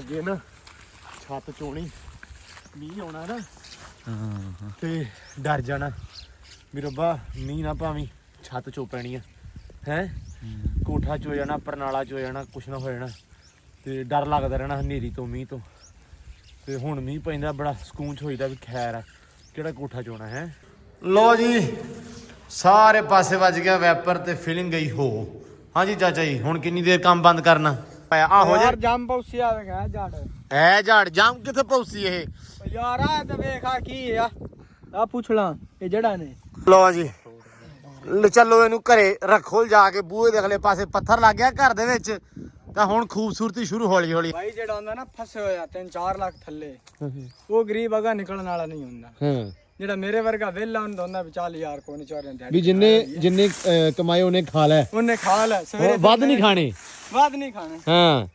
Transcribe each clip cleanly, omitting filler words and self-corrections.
ਅੱਗੇ ਨਾ ਛੱਤ ਚੋਣੀ ਮੀਂਹ ਆਉਣਾ ਨਾ ਤੇ ਡਰ ਜਾਣਾ ਵੀ ਰੱਬਾ ਮੀਂਹ ਨਾ ਭਾਵੇਂ ਛੱਤ ਚੋ ਪੈਣੀ ਆ ਹੈ ਕੋਠਾ ਚੋ ਜਾਣਾ ਪਰਨਾਲਾ ਚੋ ਜਾਣਾ ਕੁਛ ਨਾ ਹੋ ਜਾਣਾ ਤੇ ਡਰ ਲੱਗਦਾ ਰਹਿਣਾ ਹਨੇਰੀ ਤੋਂ ਮੀਂਹ ਤੋਂ ਤੇ ਹੁਣ ਮੀਂਹ ਪੈਂਦਾ ਬੜਾ ਸਕੂਨ ਚ ਹੋਈਦਾ ਵੀ ਖੈਰ ਆ ਕਿਹੜਾ ਕੋਠਾ ਚੋਣਾ ਹੈ। ਲੋ ਜੀ ਸਾਰੇ ਪਾਸੇ ਵੱਜ ਗਿਆ ਵੈਪਰ ਤੇ ਫੀਲਿੰਗ ਗਈ ਹੋ। ਹਾਂਜੀ ਚਾਚਾ ਜੀ ਹੁਣ ਕਿੰਨੀ ਦੇਰ ਕੰਮ ਬੰਦ ਕਰਨਾ ਆਹੋ ਯਾਰ ਜੰਮ ਪੌਸੀਆ ਵੇਖਿਆ ਝਾੜ ਐ ਝਾੜ ਜਾਮ ਕਿੱਥੇ ਪੌਸੀ ਇਹ ਯਾਰ ਆ ਤੇ ਵੇਖਾ ਕੀ ਆ ਆ ਪੁੱਛ ਲਾਂ ਇਹ ਜੜਾ ਨੇ। ਲੋ ਜੀ ਚਲੋ ਇਹਨੂੰ ਘਰੇ ਰੱਖੋ ਜਾ ਕੇ ਬੂਹੇ ਦੇ ਅਗਲੇ ਪਾਸੇ ਪੱਥਰ ਲੱਗ ਗਿਆ ਘਰ ਦੇ ਵਿੱਚ ਤਾਂ ਹੁਣ ਖੂਬਸੂਰਤੀ ਸ਼ੁਰੂ ਹੌਲੀ ਹੌਲੀ। ਭਾਈ ਜਿਹੜਾ ਹੁੰਦਾ ਨਾ ਫਸੇ ਹੋਇਆ 3-4 ਲੱਖ ਥੱਲੇ ਉਹ ਗਰੀਬ ਅਗਾ ਨਿਕਲਣ ਵਾਲਾ ਨਹੀਂ ਹੁੰਦਾ। ਜਿਹੜਾ ਮੇਰੇ ਵਰਗਾ ਵਿਹਲਾ ਹੁੰਦਾ ਵੀ ਚੱਲ ਯਾਰ ਕੋਈ ਨਹੀਂ ਚੋਰਿਆਂ ਦਿਹਾੜੀ ਵੀ ਜਿੰਨੇ ਕਮਾਏ ਉਹਨੇ ਖਾ ਲੈ ਸਵੇਰੇ ਵੱਧ ਨਹੀਂ ਖਾਣੇ ਹਾਂ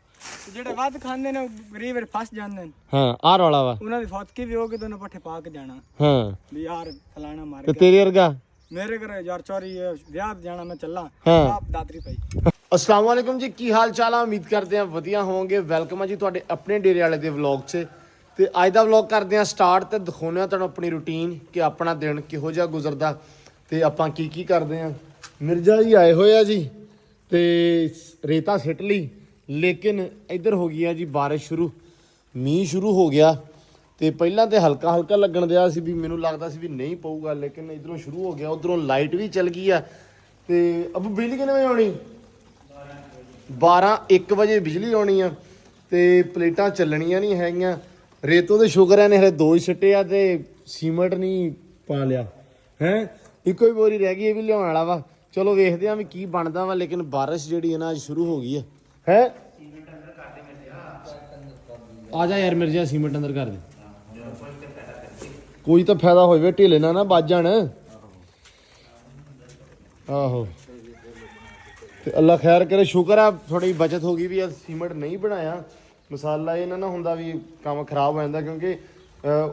ਜਿਹੜੇ ਵੱਧ ਖਾਂਦੇ ਨੇ ਉਹ ਗਰੀਬ ਫਸ ਜਾਂਦੇ ਨੇ। ਹਾਂ ਆਹ ਰੌਲਾ ਵਾ ਉਹਨਾਂ ਦੀ ਫੌਤਕੀ ਵੀ ਹੋ ਕੇ ਦੋਨੋਂ ਪੱਠੇ ਪਾ ਕੇ ਜਾਣਾ ਹਾਂ ਵੀ ਯਾਰ ਫਲਾਣਾ ਮਾਰ ਤੇ ਤੇਰੇ ਵਰਗਾ ਮੇਰੇ ਘਰ ਯਾਰ ਚੋਰੀ ਵਿਆਹ ਜਾਣਾ ਮੈਂ ਚੱਲਾਂ ਆਪ ਦਾਤਰੀ ਪਈ। अस्सलाम वालेकुम जी की हाल चाल है उम्मीद करते हैं वधिया होंगे। वेलकम है जी तुहाडे अपने डेरे वाले दे व्लॉग से ते अज दा व्लॉग करते हैं स्टार्ट ते दिखाउने आ तुहानू अपनी रूटीन कि अपना दिन किहो जिहा गुजरदा ते आपां की करदे हैं। मिर्जा जी आए होए आ जी ते रेता सिट ली लेकिन इधर हो गई है जी बारिश शुरू मींह शुरू हो गया ते पहलां ते हल्का हल्का लगन दिया सी भी मैनूं लगदा सी भी नहीं पऊगा लेकिन इधरों शुरू हो गया उधरों लाइट भी चल गई है ते अब बिजली किन्ने बजे आउणी 12-1 ਵਜੇ ਬਿਜਲੀ ਆਉਣੀ ਆ ਤੇ ਪਲੇਟਾਂ ਚੱਲਣੀਆਂ ਨਹੀਂ ਹੈਗੀਆਂ। ਰੇਤੋਂ ਦੇ ਸ਼ੁਕਰ ਹੈ ਨੇ ਹਰੇ 2 ਹੀ ਛੱਟੇ ਆ ਤੇ ਸੀਮੈਂਟ ਨਹੀਂ ਪਾ ਲਿਆ ਹੈ ਇੱਕੋ ਹੀ ਬੋਰੀ ਰਹਿ ਗਈ ਇਹ ਵੀ ਲਿਆਉਣ ਵਾਲਾ ਵਾ। ਚਲੋ ਵੇਖਦੇ ਆ ਵੀ ਕੀ ਬਣਦਾ ਵਾ ਲੇਕਿਨ ਬਾਰਿਸ਼ ਜਿਹੜੀ ਹੈ ਨਾ ਅੱਜ ਸ਼ੁਰੂ ਹੋ ਗਈ ਹੈ ਆ ਜਾ ਯਾਰ ਮਿਰਜ਼ਾ ਸੀਮੈਂਟ ਅੰਦਰ ਕਰ ਦੇ ਕੋਈ ਤਾਂ ਫਾਇਦਾ ਹੋਵੇ ਢਿੱਲੇ ਨਾ ਵੱਜ ਜਾਣ ਆਹੋ ਤੇ ਅੱਲਾ ਖੈਰ ਕਰੇ ਸ਼ੁਕਰ ਆ ਥੋੜੀ ਬਚਤ ਹੋ ਗਈ ਵੀ ਇਹ ਸੀਮੈਂਟ ਨਹੀਂ ਬਣਾਇਆ ਮਸਾਲਾ ਇਹ ਨਾ ਹੁੰਦਾ ਵੀ ਕੰਮ ਖਰਾਬ ਹੋ ਜਾਂਦਾ ਕਿਉਂਕਿ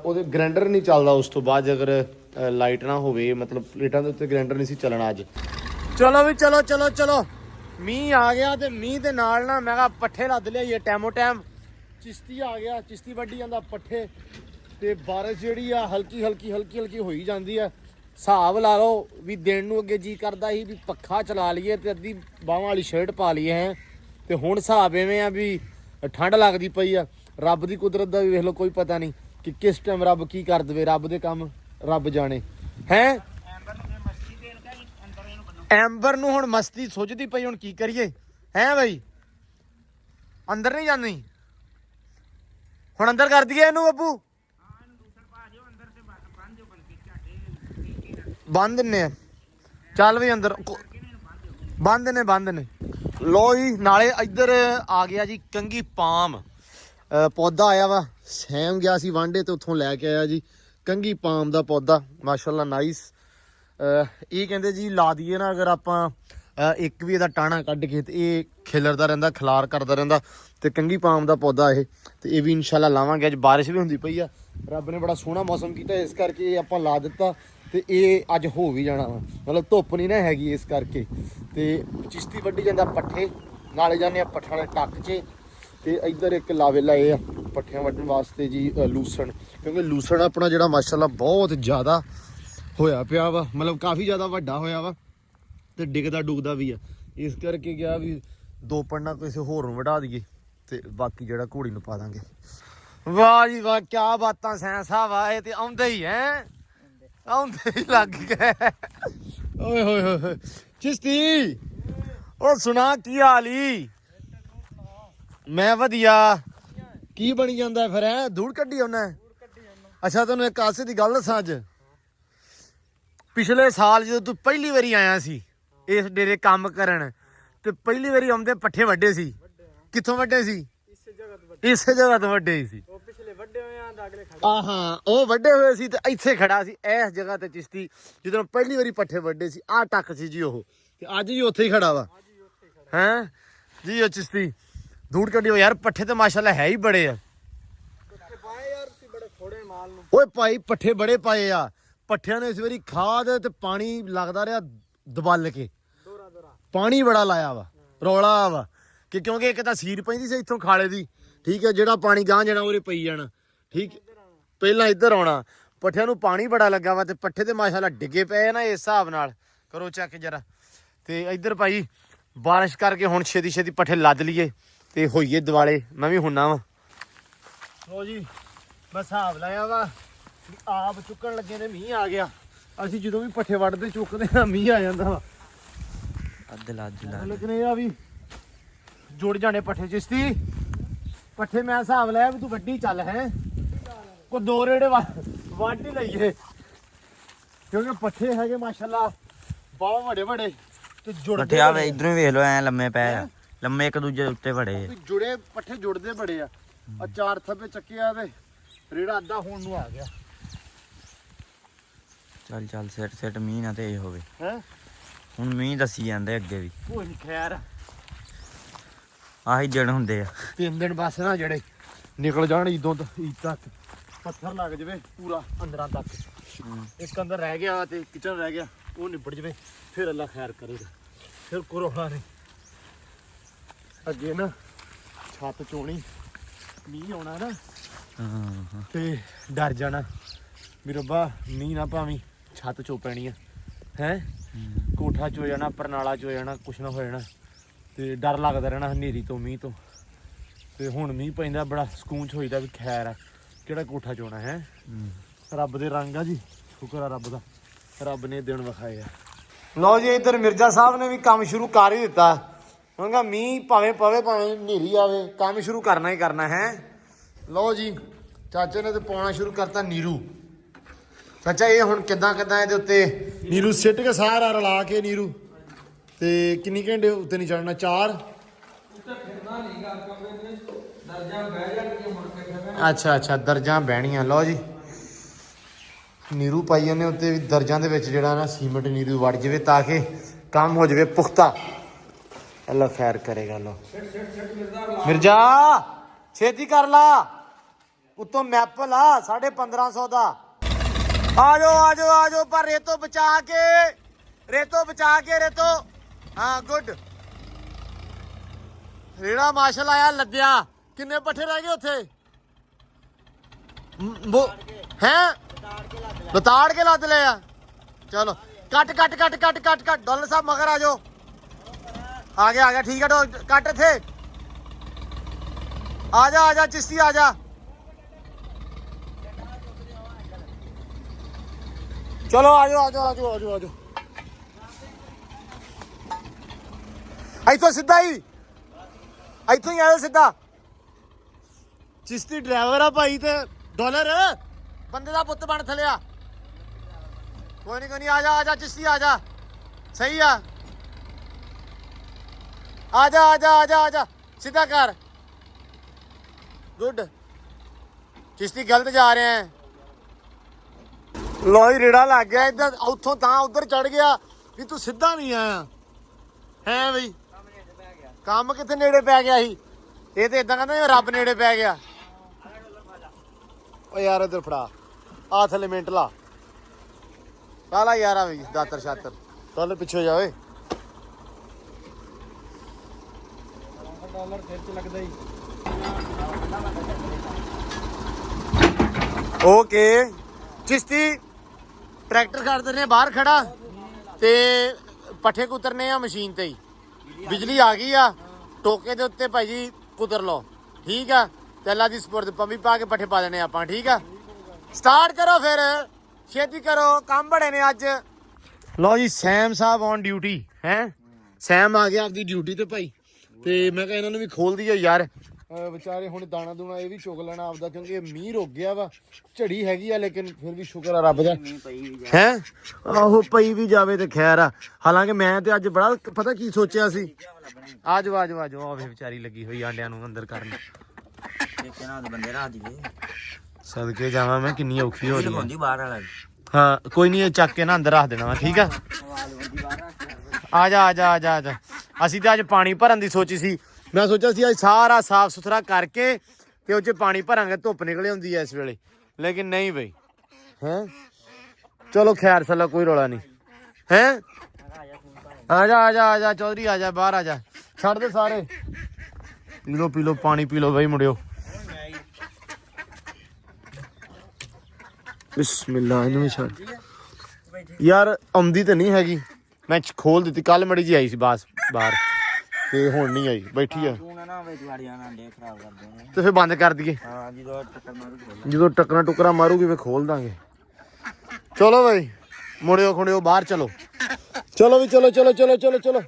ਉਹਦੇ ਗ੍ਰਾਈਂਡਰ ਨਹੀਂ ਚੱਲਦਾ ਉਸ ਤੋਂ ਬਾਅਦ ਅਗਰ ਲਾਈਟ ਨਾ ਹੋਵੇ ਮਤਲਬ ਪਲੇਟਾਂ ਦੇ ਉੱਤੇ ਗ੍ਰਾਈਂਡਰ ਨਹੀਂ ਸੀ ਚੱਲਣਾ ਅੱਜ। ਚਲੋ ਵੀ ਚਲੋ ਮੀਂਹ ਆ ਗਿਆ ਤੇ ਮੀਂਹ ਦੇ ਨਾਲ ਨਾ ਮੈਂ ਕਿਹਾ ਪੱਠੇ ਲੱਦ ਲਿਆਈਏ ਟੈਮੋ ਟੈਮ। ਚਿਸ਼ਤੀ ਆ ਗਿਆ ਚਿਸ਼ਤੀ ਵੱਢੀ ਜਾਂਦਾ ਪੱਠੇ ਤੇ ਬਾਰਿਸ਼ ਜਿਹੜੀ ਆ ਹਲਕੀ ਹੋਈ ਜਾਂਦੀ ਆ। ਹਿਸਾਬ ਲਾ ਲਓ ਵੀ ਦਿਨ ਨੂੰ ਅੱਗੇ ਜੀ ਕਰਦਾ ਸੀ ਵੀ ਪੱਖਾ ਚਲਾ ਲਈਏ ਤੇ ਅੱਧੀ ਬਾਹਾਂ ਵਾਲੀ ਸ਼ਰਟ ਪਾ ਲਈਏ ਹੈ ਤੇ ਹੁਣ ਹਿਸਾਬ ਐਵੇਂ ਆ ਵੀ ਠੰਡ ਲੱਗਦੀ ਪਈ ਆ। ਰੱਬ ਦੀ ਕੁਦਰਤ ਦਾ ਵੀ ਵੇਖ ਲਓ ਕੋਈ ਪਤਾ ਨਹੀਂ ਕਿ ਕਿਸ ਟਾਈਮ ਰੱਬ ਕੀ ਕਰ ਦੇਵੇ ਰੱਬ ਦੇ ਕੰਮ ਰੱਬ ਜਾਣੇ ਹੈ। ਐਂਬਰ ਨੂੰ ਹੁਣ ਮਸਤੀ ਸੁੱਝਦੀ ਪਈ ਹੁਣ ਕੀ ਕਰੀਏ ਹੈ ਬਈ ਅੰਦਰ ਨਹੀਂ ਜਾਂਦੀ ਹੁਣ ਅੰਦਰ ਕਰ ਦਈਏ ਇਹਨੂੰ ਬੱਬੂ ਬੰਦ ਨੇ ਚੱਲ ਵੀ ਅੰਦਰ ਬੰਦ ਨੇ ਲੋ ਜੀ ਨਾਲੇ ਇੱਧਰ ਆ ਗਿਆ ਜੀ ਕੰਗੀ ਪਾਮ ਪੌਦਾ ਆਇਆ ਵਾ ਸੈਮ ਗਿਆ ਸੀ ਵਾਂਡੇ ਤੇ ਉੱਥੋਂ ਲੈ ਕੇ ਆਇਆ ਜੀ ਕੰਗੀ ਪਾਮ ਦਾ ਪੌਦਾ ਮਾਸ਼ਾਅੱਲਾ ਨਾਈਸ। ਇਹ ਕਹਿੰਦੇ ਜੀ ਲਾ ਦਈਏ ਨਾ ਅਗਰ ਆਪਾਂ ਇੱਕ ਵੀ ਇਹਦਾ ਟਾਣਾ ਕੱਢ ਕੇ ਤੇ ਇਹ ਖਿਲਰਦਾ ਰਹਿੰਦਾ ਖਲਾਰ ਕਰਦਾ ਰਹਿੰਦਾ ਤੇ ਕੰਗੀ ਪਾਮ ਦਾ ਪੌਦਾ ਇਹ ਤੇ ਇਹ ਵੀ ਇਨਸ਼ਾਅੱਲਾ ਲਾਵਾਂਗੇ। ਅੱਜ ਬਾਰਿਸ਼ ਵੀ ਹੁੰਦੀ ਪਈ ਆ ਰੱਬ ਨੇ ਬੜਾ ਸੋਹਣਾ ਮੌਸਮ ਕੀਤਾ ਇਸ ਕਰਕੇ ਇਹ ਆਪਾਂ ਲਾ ਦਿੱਤਾ ਤੇ ਇਹ ਅੱਜ ਹੋ ਵੀ ਜਾਣਾ ਵਾ ਮਤਲਬ ਧੁੱਪ ਨਹੀਂ ਨਾ ਹੈਗੀ ਇਸ ਕਰਕੇ ਤੇ ਚਿਸ਼ਤੀ ਵੱਢੀ ਜਾਂਦਾ ਪੱਠੇ ਨਾਲੇ ਜਾਂਦੇ ਆ ਪੱਠਿਆਂ ਦੇ ਟੱਕ 'ਚ ਤੇ ਇੱਧਰ ਇੱਕ ਲਾਵੇ ਲਾਏ ਆ ਪੱਠਿਆਂ ਵੱਢਣ ਵਾਸਤੇ ਜੀ ਲੂਸਣ ਕਿਉਂਕਿ ਲੂਸਣ ਆਪਣਾ ਜਿਹੜਾ ਮਾਸ਼ਾਅੱਲਾ ਬਹੁਤ ਜ਼ਿਆਦਾ ਹੋਇਆ ਪਿਆ ਵਾ ਮਤਲਬ ਕਾਫੀ ਜ਼ਿਆਦਾ ਵੱਡਾ ਹੋਇਆ ਵਾ ਤੇ ਡਿੱਗਦਾ ਡੁੱਗਦਾ ਵੀ ਆ ਇਸ ਕਰਕੇ ਗਿਆ ਵੀ 2 ਪੰਨਾ ਕਿਸੇ ਹੋਰ ਨੂੰ ਵਢਾ ਦਈਏ ਤੇ ਬਾਕੀ ਜਿਹੜਾ ਘੋੜੀ ਨੂੰ ਪਾ ਦਾਂਗੇ। ਵਾਹ ਜੀ ਵਾਹ ਕਿਆ ਬਾਤਾਂ ਸੈਂ ਸਾਹਿਬ ਆਏ ਤੇ ਆਉਂਦੇ ਹੀ ਹੈ ਆਉਂਦੇ ਹੀ ਲੱਗ ਗਏ ਓਏ ਹੋਏ ਚਿਸ਼ਤੀ ਉਹ ਸੁਣਾ ਕੀ ਹਾਲ ਈ। ਮੈਂ ਵਧੀਆ ਕੀ ਬਣੀ ਜਾਂਦਾ ਫਿਰ ਹੈ ਧੂੜ ਕੱਢੀ ਉਹਨੇ। ਅੱਛਾ ਤੈਨੂੰ ਇੱਕ ਆਸੇ ਦੀ ਗੱਲ ਦੱਸਾਂ ਅੱਜ ਪਿਛਲੇ ਸਾਲ ਜਦੋਂ ਤੂੰ ਪਹਿਲੀ ਵਾਰੀ ਆਇਆ ਸੀ ਇਸ ਡੇਰੇ ਕੰਮ ਕਰਨ ਤੇ ਪਹਿਲੀ ਵਾਰੀ ਆਉਂਦੇ ਪੱਠੇ ਵੱਡੇ ਸੀ ਕਿੱਥੋਂ ਵੱਡੇ ਸੀ ਇਸੇ ਜਗ੍ਹਾ ਤੋਂ ਵੱਡੇ ਸੀ ਹਾਂ ਉਹ ਵੱਡੇ ਹੋਏ ਸੀ ਤੇ ਇੱਥੇ ਖੜਾ ਸੀ ਇਸ ਜਗ੍ਹਾ ਤੇ ਚਿਸ਼ਤੀ ਜਦੋਂ ਪਹਿਲੀ ਵਾਰੀ ਪੱਠੇ ਵੱਡੇ ਸੀ ਆਹ ਟੱਕ ਸੀ ਜੀ ਉਹ ਤੇ ਅੱਜ ਵੀ ਉੱਥੇ ਹੀ ਖੜਾ ਵਾ ਹੈਂ ਜੀ ਉਹ ਚਿਸ਼ਤੀ ਧੂੜ ਕੱਢੀ ਹੋ ਯਾਰ ਪੱਠੇ ਤੇ ਮਾਸ਼ਾਅੱਲਾ ਹੈ ਹੀ ਬੜੇ ਆ ਓਏ ਭਾਈ ਪੱਠੇ ਬੜੇ ਪਾਏ ਆ ਪੱਠਿਆਂ ਨੇ ਇਸ ਵਾਰੀ ਖਾਦ ਤੇ ਪਾਣੀ ਲੱਗਦਾ ਰਿਹਾ ਦਬਲ ਕੇ ਪਾਣੀ ਬੜਾ ਲਾਇਆ ਵਾ ਰੌਲਾ ਵਾ ਕਿ ਕਿਉਂਕਿ ਇੱਕ ਤਾਂ ਸੀਰ ਪੈਂਦੀ ਸੀ ਇੱਥੋਂ ਖਾਲੇ ਦੀ ਠੀਕ ਹੈ। ਜਿਹੜਾ ਪਾਣੀ ਗਾਂ ਜਾਣਾ ਉਹਦੇ ਪਈ ਜਾਣਾ, ਠੀਕ, ਪਹਿਲਾਂ ਇੱਧਰ ਆਉਣਾ। ਪੱਠਿਆਂ ਨੂੰ ਪਾਣੀ ਬੜਾ ਲੱਗਾ ਵਾ ਤੇ ਪੱਠੇ ਤੇ ਮਾਸ਼ਾਅੱਲਾ ਡਿੱਗੇ ਪਏ ਆ ਨਾ, ਇਸ ਹਿਸਾਬ ਨਾਲ ਕਰੋ ਚੈੱਕ ਜਰਾ। ਤੇ ਇੱਧਰ ਭਾਈ ਬਾਰਿਸ਼ ਕਰਕੇ ਹੁਣ ਛੇਤੀ ਛੇਤੀ ਪੱਠੇ ਲੱਦ ਲਈਏ ਤੇ ਹੋਈਏ ਦਿਵਾਲੇ। ਮੈਂ ਵੀ ਹੁੰਨਾ ਵਾ। ਲੋ ਜੀ ਮੈਂ ਹਿਸਾਬ ਲਾਇਆ ਵਾ, ਆਪ ਚੁੱਕਣ ਲੱਗੇ ਨੇ ਮੀਂਹ ਆ ਗਿਆ। ਅਸੀਂ ਜਦੋਂ ਵੀ ਪੱਠੇ ਵੱਢਦੇ ਚੁੱਕਦੇ ਆ ਮੀਂਹ ਆ ਜਾਂਦਾ ਵਾ। ਲੇਕਿਨ ਇਹ ਆ ਵੀ ਜੁੜ ਜਾਣੇ ਪੱਠੇ। ਚਿਸ਼ਤੀ ਪੱਠੇ ਮੈਂ ਹਿਸਾਬ ਲਾਇਆ ਵੀ ਤੂੰ ਵੱਡੀ ਚੱਲ ਹੈ, ਕੋ 2 ਰੇੜੇ ਵੱਢ ਹੀ ਲਈਏ, ਕਿਉਂਕਿ ਪੱਠੇ ਹੈਗੇ ਮਾਸ਼ਾਅੱਲਾ ਬਹੁਤ ਵੱਡੇ ਵੱਡੇ ਤੇ ਜੁੜਦੇ। ਪੱਠੇ ਆਵੇ ਇਧਰੋਂ ਵੇਖ ਲਓ, ਐ ਲੰਮੇ ਪਏ ਆ, ਲੰਮੇ ਇੱਕ ਦੂਜੇ ਉੱਤੇ ਬੜੇ ਜੁੜੇ ਪੱਠੇ ਜੁੜਦੇ ਬੜੇ ਆ। ਆ 4 ਥੱਬੇ ਚੱਕਿਆ ਤੇ ਰੇੜਾ ਅੱਧਾ ਹੋਣ ਨੂੰ ਆ ਗਿਆ। ਚੱਲ ਚੱਲ ਸਿੱਟ ਮੀਂਹ ਨਾ ਤੇਜ਼ ਹੋਵੇ ਹੈ ਹੁਣ ਮੀਂਹ ਦੱਸੀ ਜਾਂਦੇ ਅੱਗੇ ਵੀ। ਕੋਈ ਖੈਰ ਆਹੀ ਦਿਨ ਹੁੰਦੇ ਆ 3 ਦਿਨ ਬਸ ਨਾ ਜਿਹੜੇ ਨਿਕਲ ਜਾਣ ਈਦੋਂ ਈਦ ਤੱਕ, ਪੱਥਰ ਲੱਗ ਜਵੇ ਪੂਰਾ ਅੰਦਰਾਂ ਤੱਕ। ਇੱਕ ਅੰਦਰ ਰਹਿ ਗਿਆ ਤੇ ਕਿਚਨ ਰਹਿ ਗਿਆ, ਉਹ ਨਿਬੜ ਜਵੇ ਫਿਰ ਅੱਲਾ ਖੈਰ ਕਰੇਗਾ, ਫਿਰ ਕਰੋਨਾ ਨਹੀਂ। ਅੱਗੇ ਨਾ ਛੱਤ ਚੋਣੀ ਮੀਂਹ ਆਉਣਾ ਨਾ ਤੇ ਡਰ ਜਾਣਾ ਵੀ ਰੱਬਾ ਮੀਂਹ ਨਾ ਭਾਵੇਂ ਛੱਤ ਚੋ ਪੈਣੀ ਆ ਹੈ, ਕੋਠਾ ਚੋ ਜਾਣਾ, ਪਰਨਾਲਾ ਚੋ ਜਾਣਾ, ਕੁਛ ਨਾ ਹੋ ਜਾਣਾ ਤੇ ਡਰ ਲੱਗਦਾ ਰਹਿਣਾ ਹਨੇਰੀ ਤੋਂ, ਮੀਂਹ ਤੋਂ। ਤੇ ਹੁਣ ਮੀਂਹ ਪੈਂਦਾ ਬੜਾ ਸਕੂਨ ਚ ਹੋਈਦਾ ਵੀ ਖੈਰ ਆ, ਕਿਹੜਾ ਕੋਠਾ ਚੋਣਾ ਹੈ। ਰੱਬ ਦੇ ਰੰਗ ਆ ਜੀ, ਸ਼ੁਕਰ ਆ ਰੱਬ ਦਾ, ਰੱਬ ਨੇ ਦਿਨ ਵਿਖਾਏ ਆ। ਲਓ ਜੀ ਇੱਧਰ ਮਿਰਜ਼ਾ ਸਾਹਿਬ ਨੇ ਵੀ ਕੰਮ ਸ਼ੁਰੂ ਕਰ ਹੀ ਦਿੱਤਾ। ਕਹਿੰਦਾ ਮੀਂਹ ਭਾਵੇਂ ਪਵੇ ਭਾਵੇਂ ਹਨੇਰੀ ਆਵੇ, ਕੰਮ ਸ਼ੁਰੂ ਕਰਨਾ ਹੀ ਕਰਨਾ ਹੈ। ਲਓ ਜੀ ਚਾਚੇ ਨੇ ਤੇ ਪਾਉਣਾ ਸ਼ੁਰੂ ਕਰਤਾ ਨੀਰੂ। ਚਾਚਾ ਇਹ ਹੁਣ ਕਿੱਦਾਂ ਇਹਦੇ ਉੱਤੇ ਨੀਰੂ ਸਿੱਟ ਕੇ ਸਾਰਾ ਰਲਾ ਕੇ ਨੀਰੂ, ਤੇ ਕਿੰਨੀ ਘੰਟੇ ਉੱਤੇ ਨਹੀਂ ਚੜਨਾ? 4 ਅੱਛਾ ਦਰਜਾਂ ਬਹਿਣੀਆਂ। ਲਓ ਜੀ ਨੀਰੂ ਪਾਈ ਉਹਨੇ ਉੱਤੇ ਵੀ ਦਰਜਾਂ ਦੇ ਵਿੱਚ ਜਿਹੜਾ ਨਾ ਸੀਮੈਂਟ ਨੀਰੂ ਵੜ ਜਾਵੇ ਤਾਂ ਕਿ ਕੰਮ ਹੋ ਜਾਵੇ ਪੁਖਤਾ। ਅੱਲਾ ਖੈਰ ਕਰੇਗਾ। ਲੋ ਮਿਰਜ਼ਾ ਛੇਤੀ ਕਰ ਲਾ, ਉੱਤੋਂ ਮੈਪ ਲਾ 1550 ਦਾ। ਆ ਜਾਓ ਪਰ ਰੇਤੋਂ ਬਚਾ ਕੇ ਰੇਤੋ। ਹਾਂ ਗੁੱਡ। ਰੇੜਾ ਮਾਸ਼ਾਅੱਲਾ ਆਇਆ ਲੱਦਿਆ। ਕਿੰਨੇ ਪੱਠੇ ਰਹਿ ਗਏ ਉੱਥੇ ਹੈ? ਲਤਾੜ ਕੇ ਲੱਦ ਲਏ ਆ। ਚਲੋ ਕੱਟ ਡਾਲਰ ਸਾਹਿਬ ਮਗਰ ਆ ਜਾਓ। ਆ ਗਿਆ ਠੀਕ ਹੈ। ਕੱਟ ਇੱਥੇ ਆ ਜਾ ਚਿਸ਼ਤੀ ਆ ਜਾ। ਚਲੋ ਆ ਜਾਓ। ਇੱਥੋਂ ਸਿੱਧਾ ਹੀ ਆਇਓ ਸਿੱਧਾ। ਚਿਸ਼ਤੀ ਡਰਾਈਵਰ ਆ ਭਾਈ ਤੇ ਡਾਲਰ ਬੰਦੇ ਦਾ ਪੁੱਤ ਬਣ ਥਲਿਆ। ਕੋਈ ਨਹੀਂ ਆ ਜਾ ਚਿਸ਼ਤੀ ਆ ਜਾ। ਸਹੀ ਆ ਜਾ ਸਿੱਧਾ ਕਰ। ਗੁੱਡ। ਚਿਸ਼ਤੀ ਗਲਤ ਜਾ ਰਹੇ ਹੈ। ਲੋਈ ਰੇੜਾ ਲੱਗ ਗਿਆ ਇੱਧਰ, ਉੱਥੋਂ ਤਾਂ ਉੱਧਰ ਚੜ ਗਿਆ ਵੀ ਤੂੰ ਸਿੱਧਾ ਨਹੀਂ ਆਇਆ ਹੈ ਬਈ। ਕੰਮ ਕਿੱਥੇ ਨੇੜੇ ਪੈ ਗਿਆ ਸੀ? ਇਹ ਤੇ ਇਦਾਂ ਕਹਿੰਦਾ ਰੱਬ ਨੇੜੇ ਪੈ ਗਿਆ। ਓ ਯਾਰ ਇੱਧਰ ਫੜਾ ਆ ਥੱਲੇ ਮਿੰਟ ਲਾ ਯਾਰ ਆ ਵੀ ਦਾਤਰ ਛਾਤਰ ਚੱਲ ਪਿੱਛੇ ਜਾ ਓਏ। ਡਾਲਰ ਸਿਰ ਚ ਲੱਗਦਾ ਹੀ। ਓਕੇ ਚਿਸ਼ਤੀ ਟਰੈਕਟਰ ਕਰ ਦਿੰਦੇ ਬਾਹਰ ਖੜਾ ਤੇ ਪੱਠੇ ਕੁਤਰਨੇ ਆ ਮਸ਼ੀਨ ਤੇ ਹੀ। ਬਿਜਲੀ ਆ ਗਈ ਆ, ਟੋਕੇ ਦੇ ਉੱਤੇ ਭਾਈ ਜੀ ਕੁਤਰ ਲਓ, ਠੀਕ ਆ। ਤੇ ਅੱਲਾ ਦੀ ਸਪੁਰਦ ਪੰਮੀ ਪਾ ਕੇ ਪੱਠੇ ਪਾ ਦੇਣੇ ਆਪਾਂ, ਠੀਕ ਆ। ਸਟਾਰਟ ਕਰੋ ਫਿਰ, ਛੇਤੀ ਕਰੋ, ਕੰਮ ਬੜੇ ਨੇ ਅੱਜ। ਲਓ ਜੀ ਸੈਮ ਸਾਹਿਬ ਔਨ ਡਿਊਟੀ ਹੈ। ਸੈਮ ਆ ਗਿਆ ਆਪਦੀ ਡਿਊਟੀ ਤੇ ਭਾਈ, ਤੇ ਮੈਂ ਕਿਹਾ ਇਹਨਾਂ ਨੂੰ ਵੀ ਖੋਲ ਦਈਏ ਯਾਰ। ਵਿਚਾਰੇ ਹੁਣ ਦਾਣਾ ਦੂਣਾ ਇਹ ਵੀ ਚੁਗ ਲੈਣਾ ਆਪਦਾ, ਕਿਉਂਕਿ ਮੀਂਹ ਰੁਕ ਗਿਆ ਵਾ। ਝੜੀ ਹੈਗੀ ਆ ਲੇਕਿਨ ਫਿਰ ਵੀ ਸ਼ੁਕਰ ਆ ਰੱਬ ਦਾ ਹੈ। ਆਹੋ ਪਈ ਵੀ ਜਾਵੇ ਤੇ ਖੈਰ ਆ। ਹਾਲਾਂਕਿ ਮੈਂ ਤੇ ਅੱਜ ਬੜਾ ਪਤਾ ਕੀ ਸੋਚਿਆ ਸੀ। ਆਜੋ ਆਵੇ ਵਿਚਾਰੀ ਲੱਗੀ ਹੋਈ ਆਂਡਿਆਂ ਨੂੰ ਅੰਦਰ ਕਰਨ। ਬੰਦੇ ਰਾਹ ਦੀਏ ਸਦਕੇ ਜਾਵਾਂ ਮੈਂ, ਕਿੰਨੀ ਔਖੀ ਹੋ ਰਹੀ ਬਾਹਰ ਵਾਲਾ। ਹਾਂ ਕੋਈ ਨਹੀਂ, ਚੱਕ ਕੇ ਨਾ ਅੰਦਰ ਰੱਖ ਦੇਣਾ ਵਾ, ਠੀਕ ਆ। ਆ ਜਾ। ਅਸੀਂ ਤਾਂ ਅੱਜ ਪਾਣੀ ਭਰਨ ਦੀ ਸੋਚੀ ਸੀ। ਮੈਂ ਸੋਚਿਆ ਸੀ ਅੱਜ ਸਾਰਾ ਸਾਫ ਸੁਥਰਾ ਕਰਕੇ ਤੇ ਉਹ 'ਚ ਪਾਣੀ ਭਰਾਂਗੇ, ਧੁੱਪ ਨਿਕਲੇ ਹੁੰਦੀ ਐ ਇਸ ਵੇਲੇ, ਲੇਕਿਨ ਨਹੀਂ ਬਈ ਹੈ। ਚਲੋ ਖੈਰ ਸਲਾ ਕੋਈ ਰੌਲਾ ਨਹੀਂ ਹੈ। ਆ ਜਾ ਚੌਧਰੀ ਆ ਜਾ, ਬਾਹਰ ਆ ਜਾ, ਛੱਡ ਦੇ ਸਾਰੇ। ਪੀ ਲੋ ਪਾਣੀ ਪੀ ਲੋ ਬਈ ਮੁੰਡਿਓ। ਬਿਸਮਿਲ੍ਲਾ ਇਹਨੂੰ ਵੀ ਛੱਡ ਯਾਰ ਆਉਂਦੀ ਤੇ ਨਹੀਂ ਹੈਗੀ ਮੈਂ ਖੋਲ ਦਿੱਤੀ ਕੱਲ ਮੜੀ ਜੀ ਆਈ ਸੀ ਬਾਸ ਬਾਹਰ ਤੇ ਹੁਣ ਨਹੀਂ ਆਈ ਬੈਠੀ ਆ ਤੂੰ ਨਾ ਵਿੱਚ ਵੜ ਜਾਣਾ ਅੰਡੇ ਖਰਾਬ ਕਰ ਦੇਣੇ ਤੇ ਫਿਰ ਬੰਦ ਕਰ ਦਈਏ ਹਾਂ ਜਦੋਂ ਟੱਕਰ ਮਾਰੂ ਜਦੋਂ ਟੱਕਰਾਂ ਟੁਕਰਾ ਮਾਰੂਗੀ ਫੇ ਖੋਲ ਦਾਂਗੇ ਚਲੋ ਬਾਈ ਮੁੜਿਓ ਖੁੜਿਓ ਬਾਹਰ ਚਲੋ ਚਲੋ ਵੀ ਚਲੋ ਚਲੋ ਚਲੋ ਚਲੋ ਚਲੋ